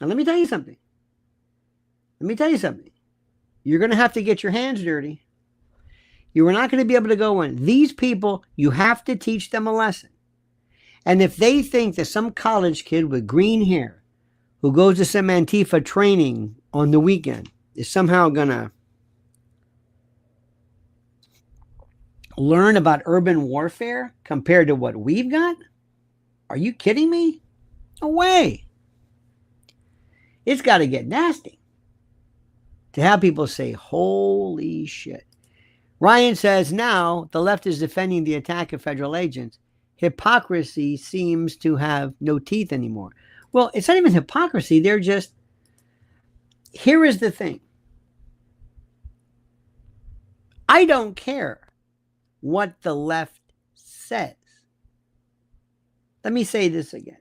let me tell you something. You're going to have to get your hands dirty. You are not going to be able to go in. These people, you have to teach them a lesson. And if they think that some college kid with green hair who goes to some Antifa training on the weekend is somehow going to learn about urban warfare compared to what we've got? Are you kidding me? No way. It's got to get nasty to have people say, holy shit. Ryan says, now the left is defending the attack of federal agents. Hypocrisy seems to have no teeth anymore. Well, it's not even hypocrisy. They're just, here is the thing. I don't care what the left says. Let me say this again.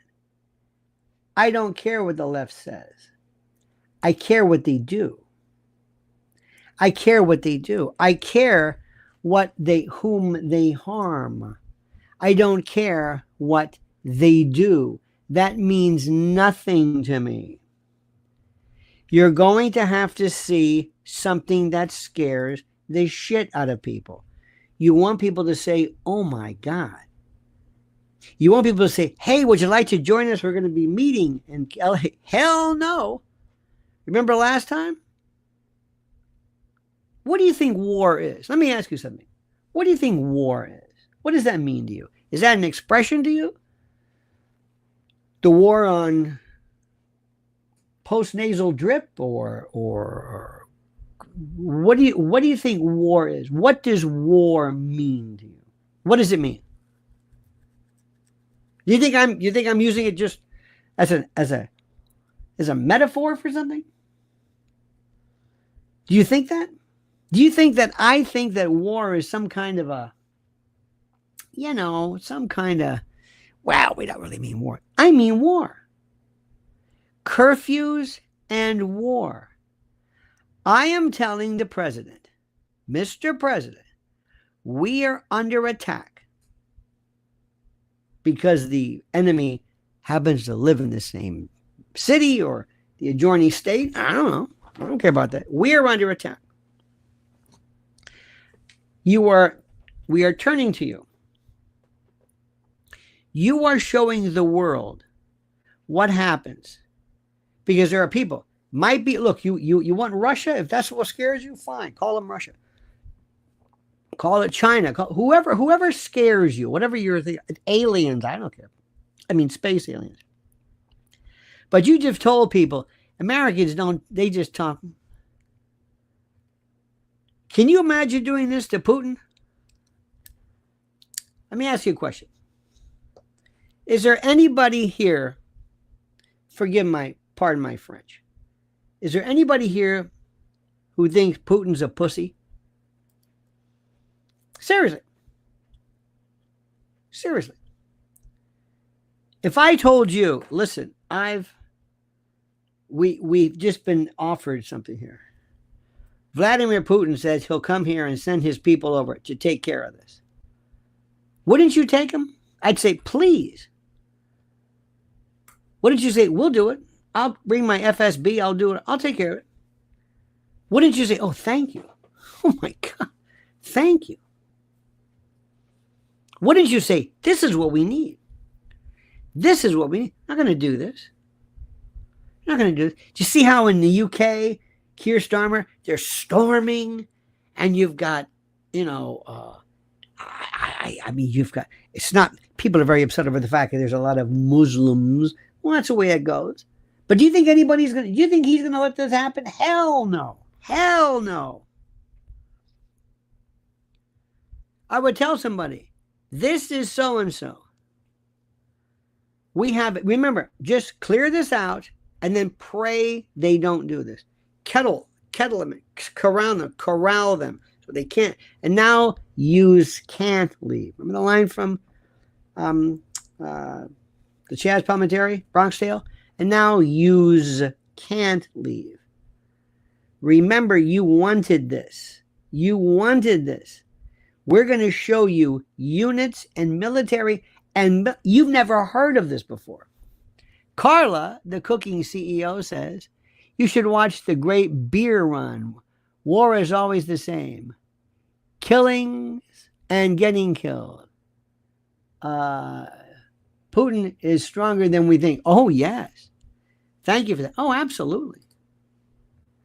I don't care what the left says. I care what they do. I care what they do. I care whom they harm. I don't care what they do. That means nothing to me. You're going to have to see something that scares the shit out of people. You want people to say, oh my God. You want people to say, hey, would you like to join us? We're going to be meeting in LA. Hell no. Remember last time? What do you think war is? Let me ask you something. What do you think war is? What does that mean to you? Is that an expression to you? The war on postnasal drip, or what do you think war is? What does war mean to you? What does it mean? You think I'm using it just as a metaphor for something? Do you think that? Do you think that I think that war is some kind of a, some kind of, well, we don't really mean war. I mean war. Curfews and war. I am telling the president, Mr. President, we are under attack because the enemy happens to live in the same city or the adjoining state. I don't know. I don't care about that. We are under attack. We are turning to you. You are showing the world what happens. Because there are people, might be, look, you want Russia? If that's what scares you, fine. Call them Russia. Call it China. Whoever scares you, whatever you're thinking, aliens, I don't care. I mean, space aliens. But you just told people, Americans don't, they just talk. Can you imagine doing this to Putin? Let me ask you a question. Is there anybody here, pardon my French, is there anybody here who thinks Putin's a pussy? Seriously. Seriously. If I told you, listen, we've just been offered something here. Vladimir Putin says he'll come here and send his people over to take care of this. Wouldn't you take him? I'd say, please. Wouldn't you say, we'll do it? I'll bring my FSB. I'll do it. I'll take care of it. Wouldn't you say, oh, thank you? Oh, my God. Thank you. Wouldn't you say, this is what we need? This is what we need. I'm not going to do this. I'm not going to do this. Do you see how in the UK, Keir Starmer, they're storming, and you've got, I mean, you've got, it's not, people are very upset over the fact that there's a lot of Muslims. Well, that's the way it goes. But do you think do you think he's going to let this happen? Hell no. Hell no. I would tell somebody, this is so-and-so. We have it. Remember, just clear this out and then pray they don't do this. Kettle them, corral them so they can't. And now use can't leave. Remember the line from the Chaz Palminteri, Bronx Tale? And now use can't leave. Remember, you wanted this. You wanted this. We're going to show you units and military, and you've never heard of this before. Carla, the cooking CEO, says, you should watch the great beer run. War is always the same. Killings and getting killed. Putin is stronger than we think. Oh, yes. Thank you for that. Oh, absolutely.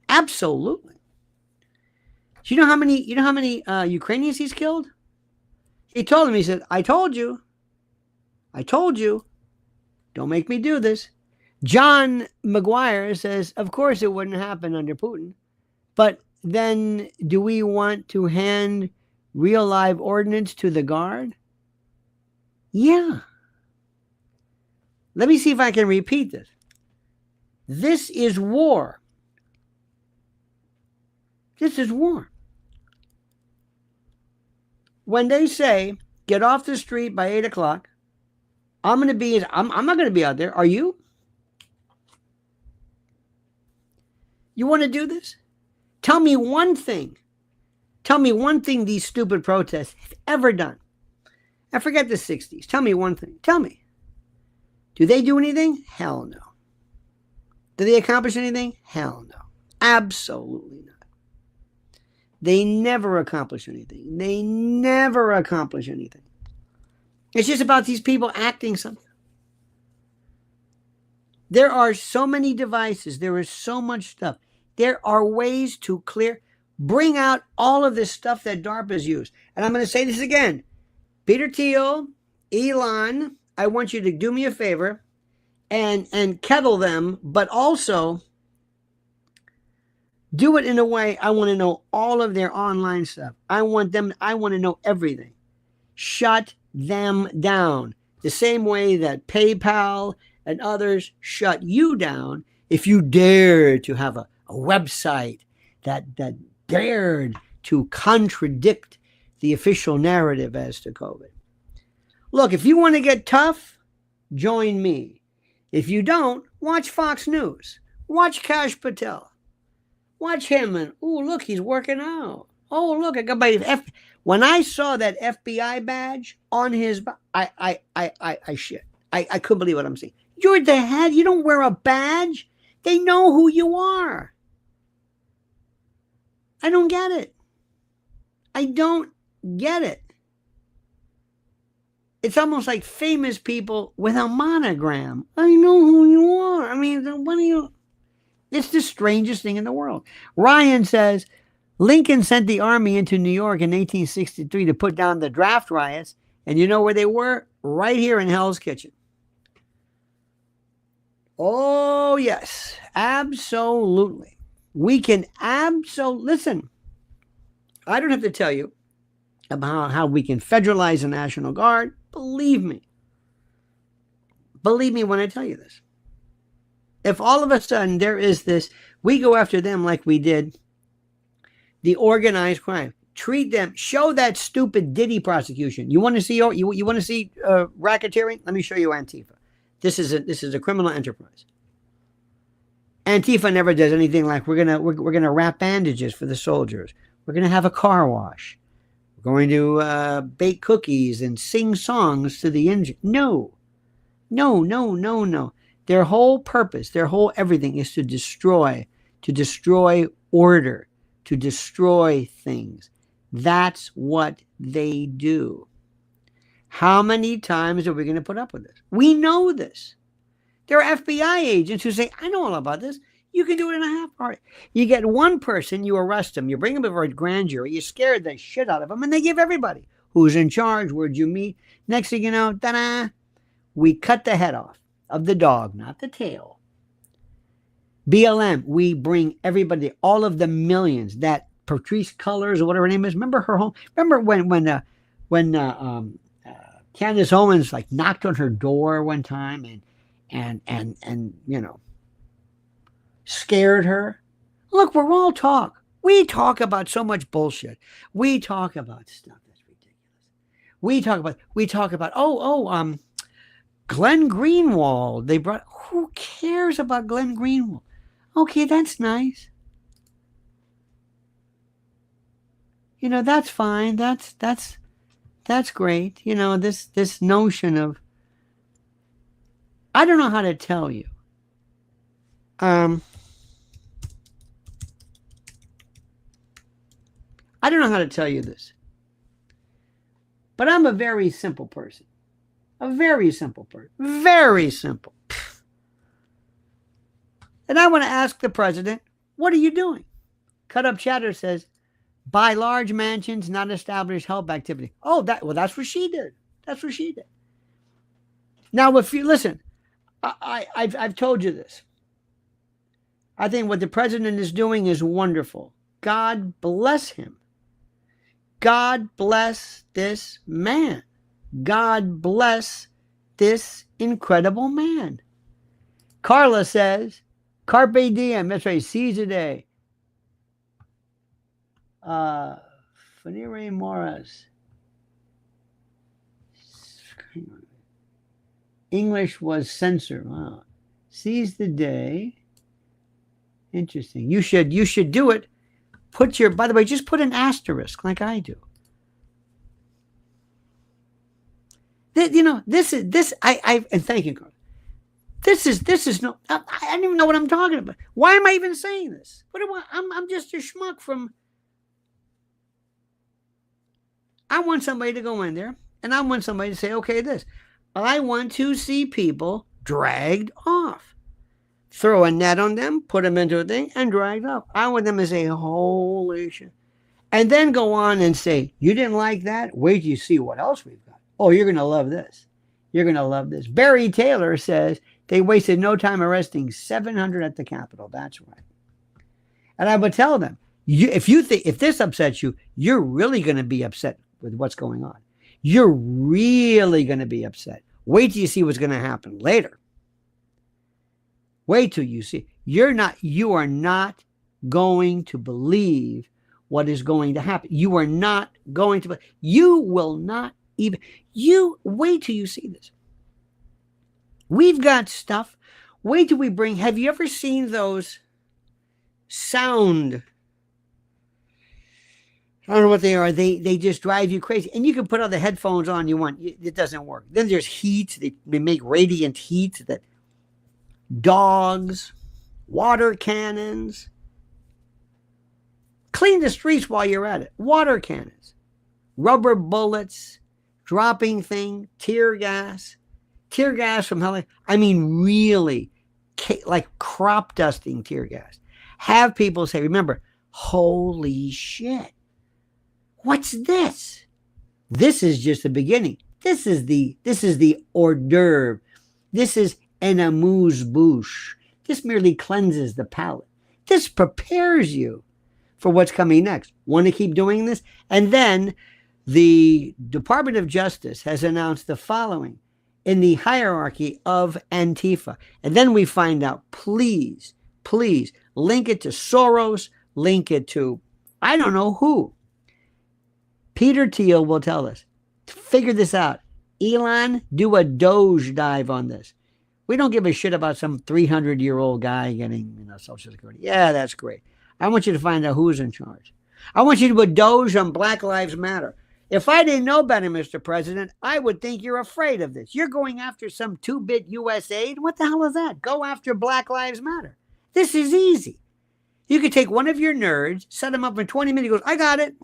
Absolutely. Do you know how many Ukrainians he's killed? He told them, he said, I told you. Don't make me do this. John McGuire says, of course it wouldn't happen under Putin. But then do we want to hand real live ordnance to the guard? Yeah. Let me see if I can repeat this. This is war. This is war. When they say, get off the street by 8 o'clock, I'm not going to be out there. Are you? You want to do this? Tell me one thing. Tell me one thing these stupid protests have ever done. I forget the 60s. Tell me one thing. Tell me. Do they do anything? Hell no. Do they accomplish anything? Hell no. Absolutely not. They never accomplish anything. They never accomplish anything. It's just about these people acting something. There are so many devices. There is so much stuff. There are ways to bring out all of this stuff that DARPA's used. And I'm going to say this again. Peter Thiel, Elon, I want you to do me a favor and kettle them, but also do it in a way I want to know all of their online stuff. I want to know everything. shut them down. The same way that PayPal and others shut you down if you dare to have a website that dared to contradict the official narrative as to COVID. Look, if you want to get tough, join me. If you don't, watch Fox News. Watch Kash Patel. Watch him and, oh, look, he's working out. Oh, look, I got my when I saw that FBI badge on his, I shit. I couldn't believe what I'm seeing. You're the head. You don't wear a badge. They know who you are. I don't get it. I don't get it. It's almost like famous people with a monogram. I know who you are. I mean, what are you? It's the strangest thing in the world. Ryan says, Lincoln sent the army into New York in 1863 to put down the draft riots. And you know where they were? Right here in Hell's Kitchen. Oh, yes. Absolutely. We can listen, I don't have to tell you about how we can federalize the National Guard. Believe me. Believe me when I tell you this. If all of a sudden there is this, we go after them like we did the organized crime. Treat them, show that stupid Diddy prosecution. You want to see racketeering? Let me show you Antifa. This is a criminal enterprise. Antifa never does anything like we're gonna wrap bandages for the soldiers. We're gonna have a car wash. We're going to bake cookies and sing songs to the engine. No. Their whole purpose, their whole everything is to destroy order, to destroy things. That's what they do. How many times are we going to put up with this? We know this. There are FBI agents who say, I know all about this. You can do it in a half hour. You get one person, you arrest them, you bring them before a grand jury, you scare the shit out of them, and they give everybody. Who's in charge? Where'd you meet? Next thing you know, ta-da, we cut the head off of the dog, not the tail. BLM, we bring everybody, all of the millions, that Patrice Cullors or whatever her name is. Remember her home? Remember when Candace Owens like knocked on her door one time and you know, scared her? Look, we're all talk. We talk about so much bullshit. We talk about stuff that's ridiculous. We talk about Glenn Greenwald. They brought, who cares about Glenn Greenwald? Okay, that's nice. You know, that's fine. That's great. You know, this notion of, I don't know how to tell you. I don't know how to tell you this. But I'm a very simple person. A very simple person. Very simple. And I want to ask the president, what are you doing? Cut Up Chatter says, buy large mansions, not establish help activity. Oh, that's what she did. That's what she did. Now, if you listen, I've told you this. I think what the president is doing is wonderful. God bless him. God bless this man. God bless this incredible man. Carla says, Carpe diem. That's right. Seize the day. Fanire Morris. English was censored. Wow. Seize the day. Interesting. You should do it. By the way, just put an asterisk like I do. You know, and thank you, Carl. This is no, I don't even know what I'm talking about. Why am I even saying this? I'm just a schmuck from, I want somebody to go in there and I want somebody to say, okay, I want to see people dragged off. Throw a net on them, put them into a thing, and dragged off. I want them to say, holy shit. And then go on and say, you didn't like that? Wait till you see what else we've got. Oh, you're going to love this. You're going to love this. Barry Taylor says they wasted no time arresting 700 at the Capitol. That's right. And I would tell them, if this upsets you, you're really going to be upset with what's going on. you're really going to be upset. Wait till you see what's going to happen later. Wait till you see. You are not going to believe what is going to happen. You are not going to, you will not even, you wait till you see this. We've got stuff. Wait till we bring, have you ever seen those sound? I don't know what they are. They just drive you crazy. And you can put all the headphones on you want. It doesn't work. Then there's heat. They make radiant heat that dogs, water cannons. Clean the streets while you're at it. Water cannons, rubber bullets, dropping thing, tear gas from hell. I mean, really, like crop dusting tear gas. Have people say, remember, holy shit. What's this? This is just the beginning. This is the hors d'oeuvre. This is an amuse-bouche. This merely cleanses the palate. This prepares you for what's coming next. Want to keep doing this? And then the Department of Justice has announced the following in the hierarchy of Antifa. And then we find out, please, link it to Soros, link it to, I don't know who. Peter Thiel will tell us, figure this out. Elon, do a Doge dive on this. We don't give a shit about some 300-year-old guy getting, Social Security. Yeah, that's great. I want you to find out who's in charge. I want you to put Doge on Black Lives Matter. If I didn't know better, Mr. President, I would think you're afraid of this. You're going after some 2-bit US aid? What the hell is that? Go after Black Lives Matter. This is easy. You could take one of your nerds, set him up in 20 minutes. He goes, I got it.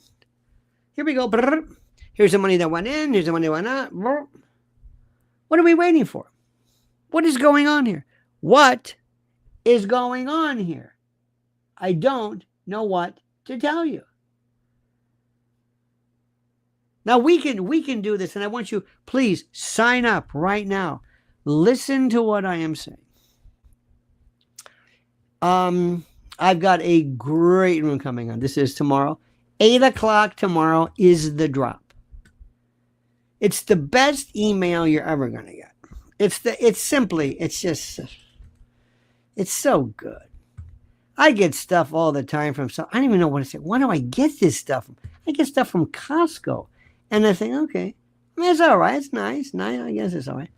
Here we go. Here's the money that went in. Here's the money that went out. What are we waiting for? What is going on here? What is going on here? I don't know what to tell you. Now we can do this, and I want you, please sign up right now. Listen to what I am saying. I've got a great room coming on. This is tomorrow. 8 o'clock tomorrow is the drop. It's the best email you're ever going to get. It's so good. I get stuff all the time from I don't even know what to say. Why do I get this stuff from? I get stuff from Costco. And I think, okay, it's all right. It's nice. I guess it's all right.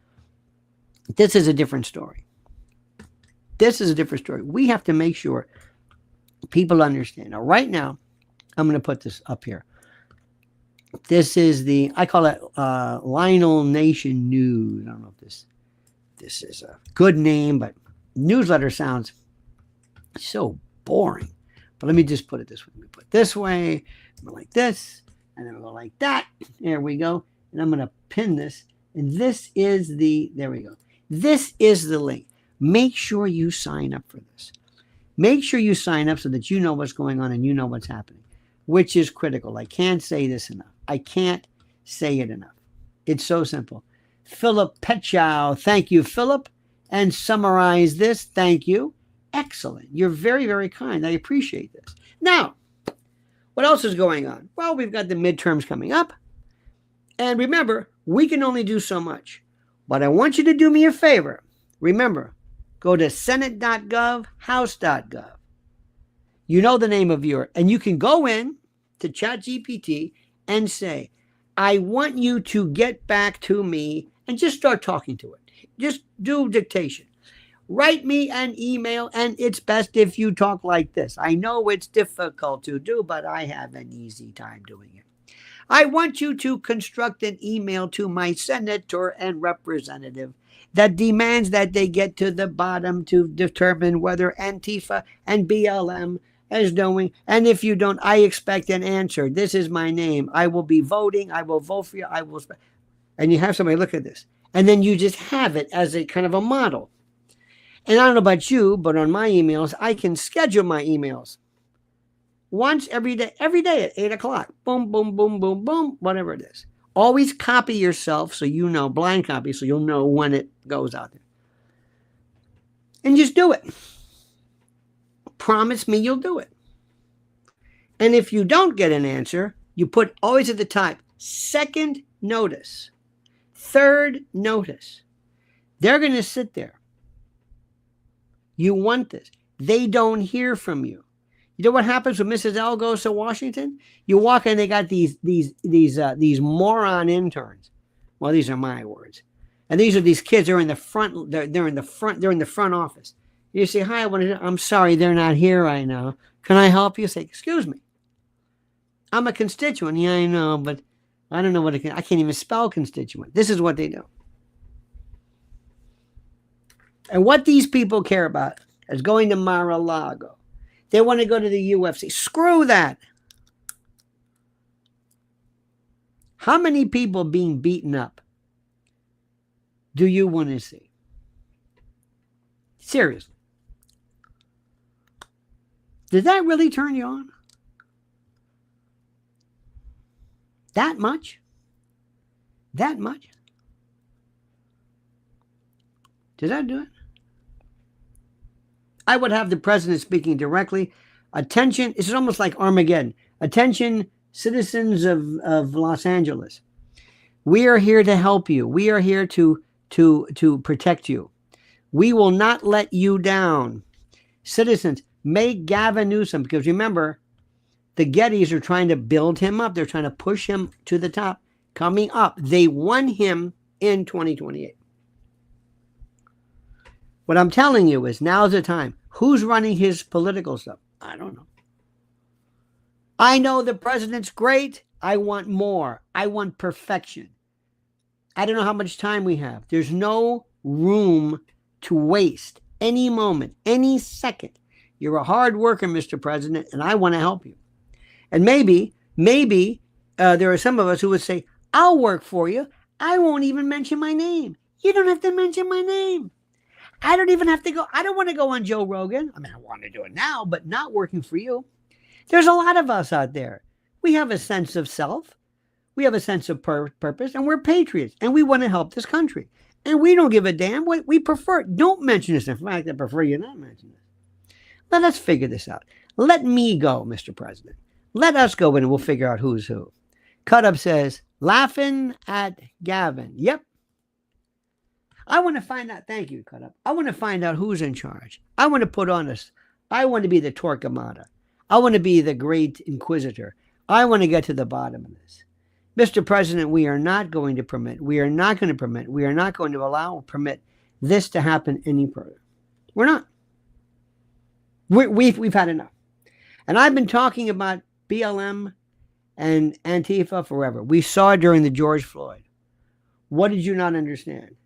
This is a different story. We have to make sure people understand. Now, right now, I'm going to put this up here. This is I call it Lionel Nation News. I don't know if this is a good name, but newsletter sounds so boring. But let me just put it this way. Let me put it this way, go like this, and then we'll go like that. There we go. And I'm going to pin this. And this is there we go. This is the link. Make sure you sign up for this. Make sure you sign up so that you know what's going on and you know what's happening, which is critical. I can't say this enough. I can't say it enough. It's so simple. Philip Petchow, thank you, Philip. And summarize this, thank you. Excellent. You're very, very kind. I appreciate this. Now, what else is going on? Well, we've got the midterms coming up. And remember, we can only do so much. But I want you to do me a favor. Remember, go to senate.gov, house.gov. You know the name of and you can go in to ChatGPT and say, I want you to get back to me, and just start talking to it. Just do dictation. Write me an email, and it's best if you talk like this. I know it's difficult to do, but I have an easy time doing it. I want you to construct an email to my senator and representative that demands that they get to the bottom to determine whether Antifa and BLM is doing. And if you don't, I expect an answer. This is my name. I will be voting. I will vote for you. And you have somebody look at this. And then you just have it as a kind of a model. And I don't know about you, but on my emails, I can schedule my emails once every day at 8 o'clock. Boom, boom, boom, boom, boom, whatever it is. Always copy yourself so you know, blind copy, so you'll know when it goes out there. And just do it. Promise me you'll do it. And if you don't get an answer, you put always at the top, second notice, third notice, they're going to sit there. You want this. They don't hear from you. You know what happens when Mrs. L goes to Washington? You walk in, they got these moron interns. Well, these are my words. And these are these kids. They're in the front. They're in the front office. You say, "Hi, I'm sorry, they're not here right now. Can I help you?" Say, "Excuse me. I'm a constituent." "Yeah, I know, but I don't know I can't even spell constituent." This is what they do. And what these people care about is going to Mar-a-Lago. They want to go to the UFC. Screw that. How many people being beaten up do you want to see? Seriously. Did that really turn you on? That much? That much? Did that do it? I would have the president speaking directly. Attention, it's almost like Armageddon. Attention, citizens of Los Angeles. We are here to help you. We are here to protect you. We will not let you down. Citizens, make Gavin Newsom, because remember, the Gettys are trying to build him up. They're trying to push him to the top. Coming up, they won him in 2028. What I'm telling you is now's the time. Who's running his political stuff? I don't know. I know the president's great. I want more. I want perfection. I don't know how much time we have. There's no room to waste any moment, any second. You're a hard worker, Mr. President, and I want to help you. And maybe there are some of us who would say, "I'll work for you. I won't even mention my name." You don't have to mention my name. I don't even have to go. I don't want to go on Joe Rogan. I mean, I want to do it now, but not working for you. There's a lot of us out there. We have a sense of self. We have a sense of purpose, and we're patriots, and we want to help this country. And we don't give a damn what we prefer. Don't mention this. In fact, I prefer you not mention this. Let us figure this out. Let me go, Mr. President. Let us go in and we'll figure out who's who. Cut Up says, laughing at Gavin. Yep. I want to find out. Thank you, Cut Up. I want to find out who's in charge. I want to put on this. I want to be the Torquemada. I want to be the great inquisitor. I want to get to the bottom of this. Mr. President, we are not going to permit, we are not going to allow or permit this to happen any further. We're not. We've had enough. And I've been talking about BLM and Antifa forever. We saw it during the George Floyd. What did you not understand?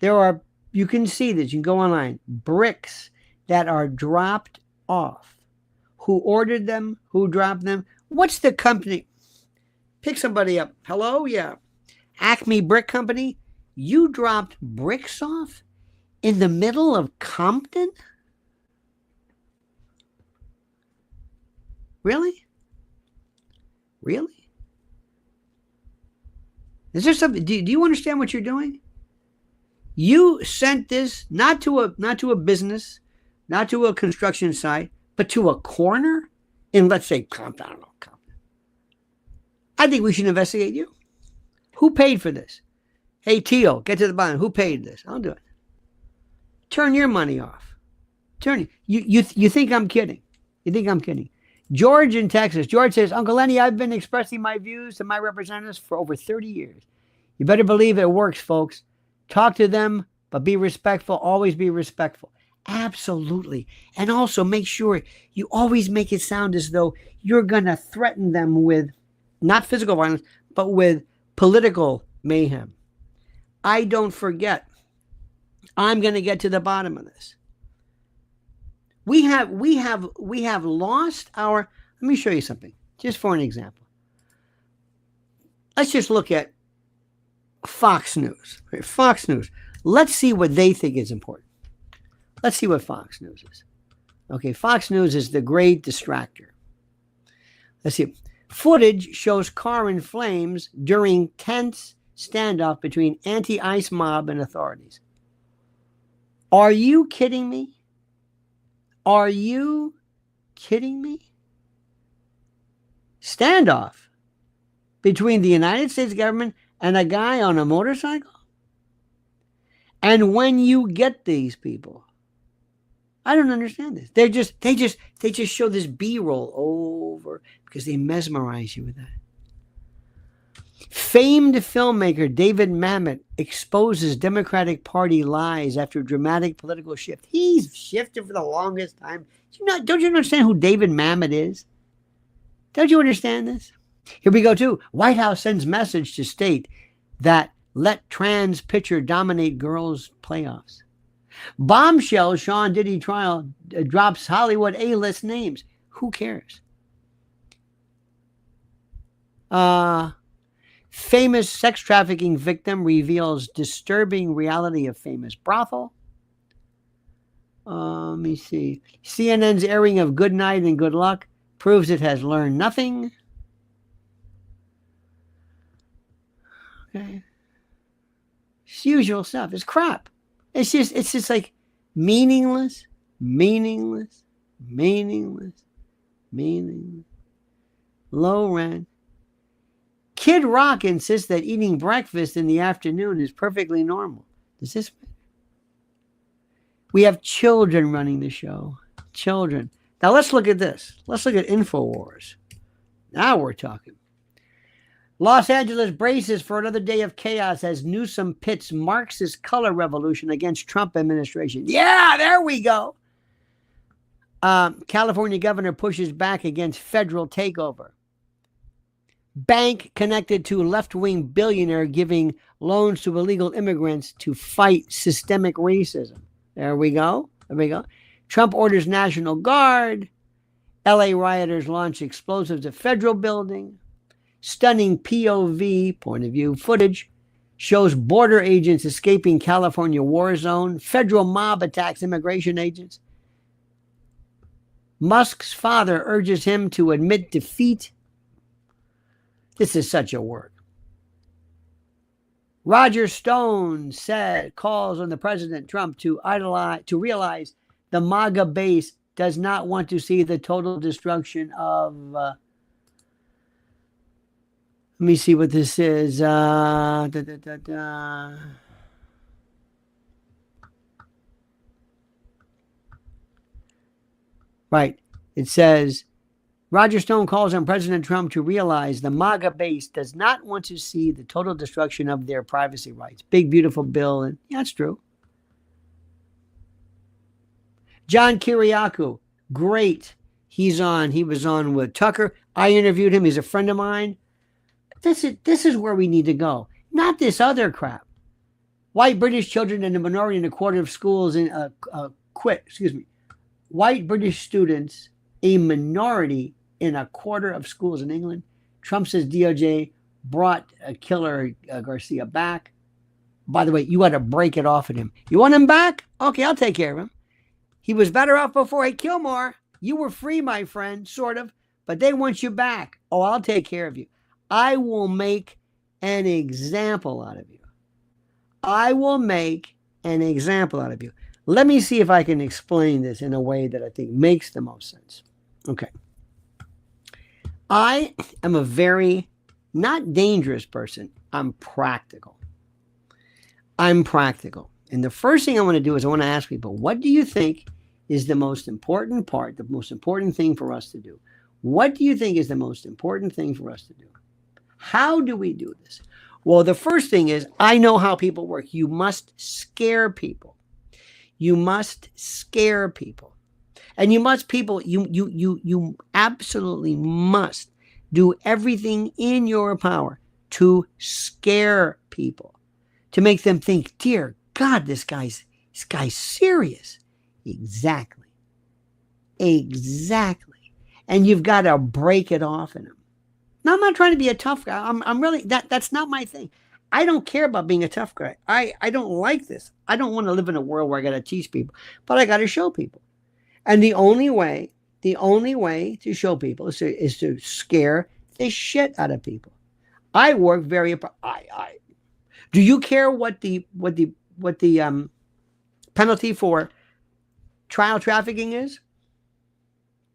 There are, you can see this, you can go online, bricks that are dropped off. Who ordered them? Who dropped them? What's the company? Pick somebody up. Hello? Yeah. Acme Brick Company? You dropped bricks off in the middle of Compton? Really? Really? Is there something? Do you understand what you're doing? You sent this not to a business, not to a construction site, but to a corner in, let's say, Compton. I don't know, Compton. I think we should investigate you. Who paid for this? Hey, Teal, get to the bottom. Who paid this? I'll do it. Turn your money off. You think I'm kidding? You think I'm kidding? George in Texas. George says, Uncle Lenny, I've been expressing my views to my representatives for over 30 years. You better believe it works, folks. Talk to them, but be respectful. Always be respectful. Absolutely. And also make sure you always make it sound as though you're going to threaten them with not physical violence, but with political mayhem. I don't forget. I'm going to get to the bottom of this. We have lost our, let me show you something, just for an example. Let's just look at Fox News. Fox News. Let's see what they think is important. Let's see what Fox News is. Okay, Fox News is the great distractor. Let's see. Footage shows car in flames during tense standoff between anti-ICE mob and authorities. Are you kidding me? Are you kidding me? Standoff between the United States government and a guy on a motorcycle? And when you get these people, I don't understand this. They just show this B-roll over because they mesmerize you with that. Famed filmmaker David Mamet exposes Democratic Party lies after dramatic political shift. He's shifted for the longest time. Don't you understand who David Mamet is? Don't you understand this? Here we go too. White House sends message to state that let trans pitcher dominate girls' playoffs. Bombshell Sean Diddy trial drops Hollywood A-list names. Who cares? Famous sex trafficking victim reveals disturbing reality of famous brothel. Let me see. CNN's airing of Good Night and Good Luck proves it has learned nothing. Okay. It's usual stuff. It's crap. It's just like meaningless. Low rent. Kid Rock insists that eating breakfast in the afternoon is perfectly normal. Does this matter? We have children running the show. Children. Now let's look at this. Let's look at InfoWars. Now we're talking. Los Angeles braces for another day of chaos as Newsom pits Marxist color revolution against Trump administration. Yeah, there we go. California governor pushes back against federal takeover. Bank connected to left-wing billionaire giving loans to illegal immigrants to fight systemic racism. There we go. Trump orders National Guard. LA rioters launch explosives at federal building. Stunning POV, point of view, footage shows border agents escaping California war zone. Federal mob attacks immigration agents. Musk's father urges him to admit defeat. This is such a work. Roger Stone calls on the President Trump to realize the MAGA base does not want to see the total destruction of. Let me see what this is. Right. It says, Roger Stone calls on President Trump to realize the MAGA base does not want to see the total destruction of their privacy rights. Big, beautiful bill. And yeah, that's true. John Kiriakou, great. He was on with Tucker. I interviewed him. He's a friend of mine. This is where we need to go. Not this other crap. White British children and a minority in a quarter of schools White British students, a minority in a quarter of schools in England. Trump says DOJ brought Killer Garcia back. By the way, you got to break it off at him. You want him back? Okay, I'll take care of him. He was better off before. Hey, Kilmore, you were free, my friend, sort of, but they want you back. Oh, I'll take care of you. I will make an example out of you. Let me see if I can explain this in a way that I think makes the most sense. Okay. I am a very not dangerous person. I'm practical. And the first thing I want to do is I want to ask people, what do you think is the most important part, the most important thing for us to do? What do you think is the most important thing for us to do? How do we do this? Well, the first thing is I know how people work. You must scare people. And you absolutely must do everything in your power to scare people, to make them think, dear God, this guy's serious. Exactly. And you've got to break it off in them. Now, I'm not trying to be a tough guy. I'm really, that's not my thing. I don't care about being a tough guy. I don't like this. I don't want to live in a world where I got to teach people, but I got to show people. And the only way to show people is to scare the shit out of people. I work very. Do you care what the penalty for child trafficking is?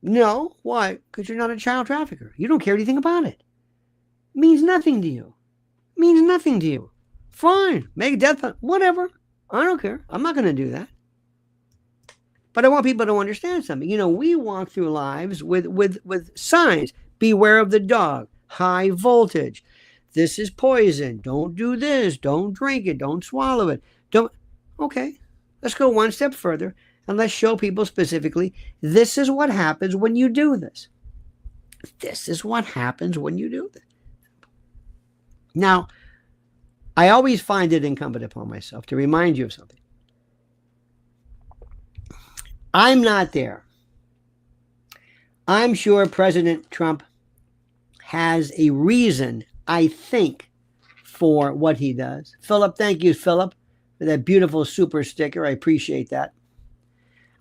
No. Why? Because you're not a child trafficker. You don't care anything about it. means nothing to you. Means nothing to you. Fine. Make death, whatever. I don't care. I'm not going to do that. But I want people to understand something. You know, we walk through lives with signs. Beware of the dog. High voltage. This is poison. Don't do this. Don't drink it. Don't swallow it. Don't. Okay. Let's go one step further and let's show people specifically, this is what happens when you do this. This is what happens when you do this. Now, I always find it incumbent upon myself to remind you of something. I'm not there. I'm sure President Trump has a reason, I think, for what he does. Philip, thank you, Philip, for that beautiful super sticker. I appreciate that.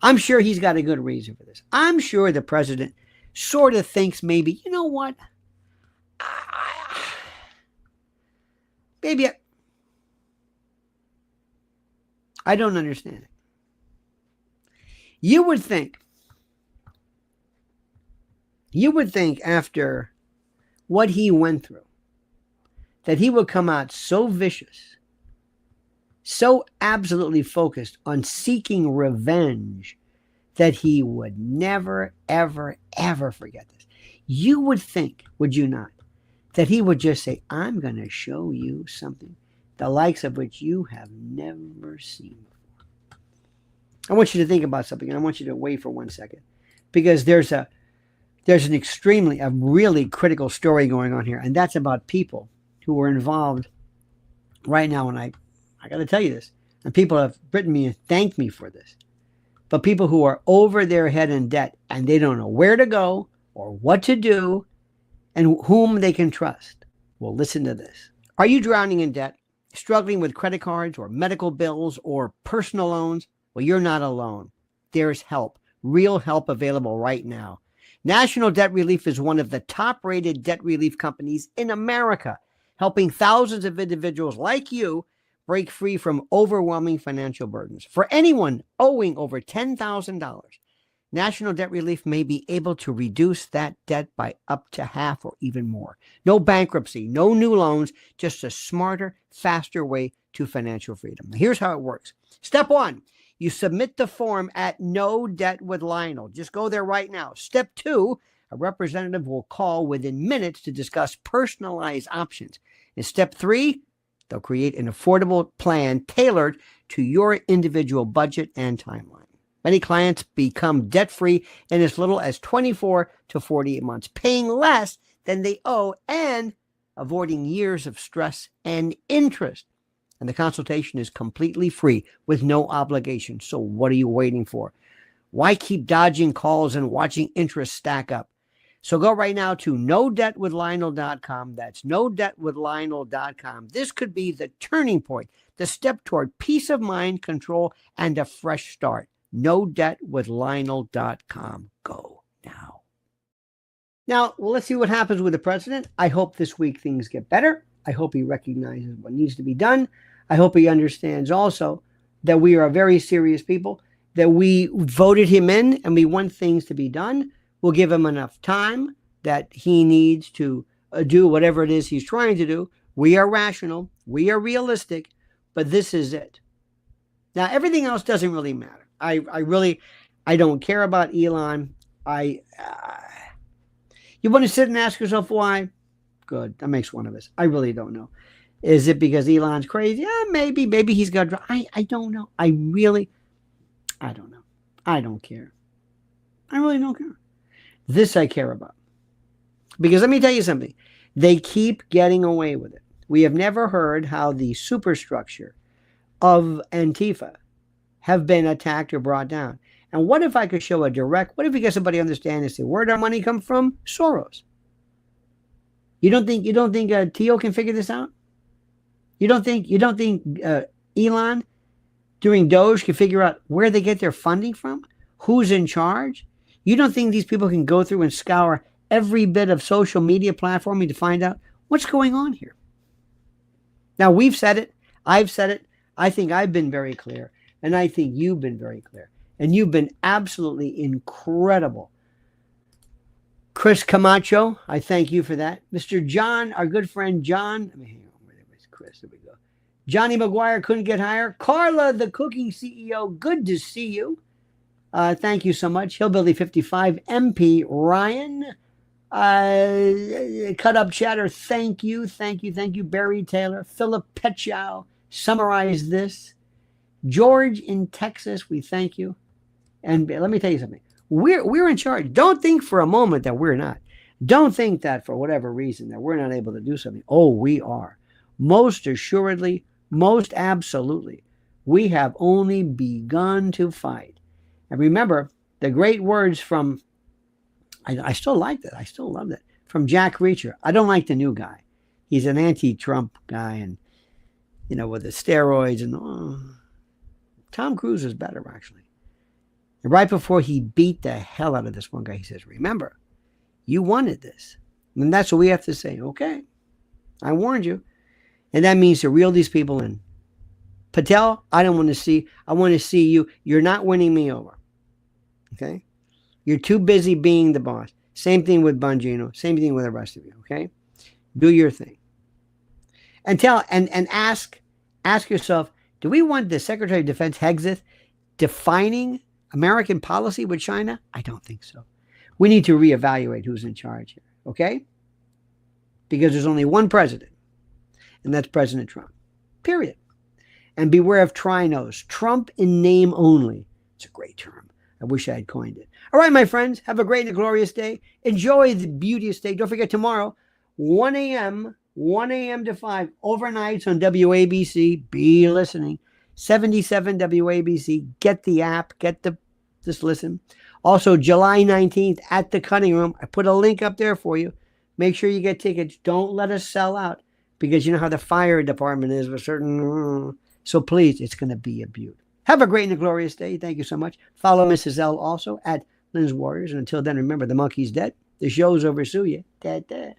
I'm sure he's got a good reason for this. I'm sure the president sort of thinks maybe, you know what? Maybe I don't understand it. You would think after what he went through that he would come out so vicious, so absolutely focused on seeking revenge that he would never, ever, ever forget this. You would think, would you not, that he would just say, I'm going to show you something, the likes of which you have never seen before. I want you to think about something, and I want you to wait for 1 second, because there's a really critical story going on here, and that's about people who were involved right now. And I got to tell you this, and people have written me and thanked me for this, but people who are over their head in debt and they don't know where to go or what to do and whom they can trust. Well, listen to this. Are you drowning in debt, struggling with credit cards or medical bills or personal loans? Well, you're not alone. There's help, real help available right now. National Debt Relief is one of the top-rated debt relief companies in America, helping thousands of individuals like you break free from overwhelming financial burdens. For anyone owing over $10,000, National Debt Relief may be able to reduce that debt by up to half or even more. No bankruptcy, no new loans, just a smarter, faster way to financial freedom. Now, here's how it works. Step 1, you submit the form at No Debt with Lionel. Just go there right now. Step 2, a representative will call within minutes to discuss personalized options. In step 3, they'll create an affordable plan tailored to your individual budget and timeline. Many clients become debt-free in as little as 24 to 48 months, paying less than they owe and avoiding years of stress and interest. And the consultation is completely free with no obligation. So what are you waiting for? Why keep dodging calls and watching interest stack up? So go right now to NoDebtWithLionel.com. That's NoDebtWithLionel.com. This could be the turning point, the step toward peace of mind, control, and a fresh start. NoDebtWithLionel.com. Go now. Now, well, let's see what happens with the president. I hope this week things get better. I hope he recognizes what needs to be done. I hope he understands also that we are very serious people, that we voted him in and we want things to be done. We'll give him enough time that he needs to do whatever it is he's trying to do. We are rational. We are realistic. But this is it. Now, everything else doesn't really matter. I don't care about Elon. You want to sit and ask yourself why? Good. That makes one of us. I really don't know. Is it because Elon's crazy? Yeah, maybe. Maybe he's got... I don't know. I don't know. I don't care. I really don't care. This I care about. Because let me tell you something. They keep getting away with it. We have never heard how the superstructure of Antifa have been attacked or brought down. And what if I could show a direct... What if we get somebody on the stand and say, where'd our money come from? Soros. You don't think Tio can figure this out? You don't think Elon doing Doge can figure out where they get their funding from? Who's in charge? You don't think these people can go through and scour every bit of social media platforming to find out what's going on here? Now, we've said it. I've said it. I think I've been very clear. And I think you've been very clear. And you've been absolutely incredible Chris Camacho, I thank you for that. Mr. John, our good friend John. Hang on, where was Chris? There we go. Johnny McGuire couldn't get higher. Carla, the cooking CEO, good to see you. Thank you so much. Hillbilly 55, MP Ryan, Cut Up Chatter, thank you. Barry Taylor, Philip Petchow, Summarize This. George in Texas, we thank you. And let me tell you something. We're in charge. Don't think for a moment that we're not. Don't think that for whatever reason that we're not able to do something. Oh, we are. Most assuredly, most absolutely. We have only begun to fight. And remember, the great words from, I still like that. I still love that. From Jack Reacher. I don't like the new guy. He's an anti-Trump guy and, with the steroids and Tom Cruise is better, actually. And right before he beat the hell out of this one guy, he says, remember, you wanted this. And that's what we have to say. Okay, I warned you. And that means to reel these people in. Patel, I want to see you. You're not winning me over. Okay? You're too busy being the boss. Same thing with Bongino. Same thing with the rest of you. Okay? Do your thing. And ask yourself, do we want the Secretary of Defense Hegseth defining American policy with China? I don't think so. We need to reevaluate who's in charge here, okay? Because there's only one president, and that's President Trump, period. And beware of trinos. Trump in name only. It's a great term. I wish I had coined it. All right, my friends, have a great and glorious day. Enjoy the beauteous day. Don't forget tomorrow, 1 a.m. to 5, overnights on WABC. Be listening. 77 WABC. Get the app. Just listen. Also, July 19th at the Cutting Room. I put a link up there for you. Make sure you get tickets. Don't let us sell out because you know how the fire department is with certain. So please, it's going to be a beaut. Have a great and a glorious day. Thank you so much. Follow Mrs. L also at Lynn's Warriors. And until then, remember, the monkey's dead. The show's over. Sue you. Da-da.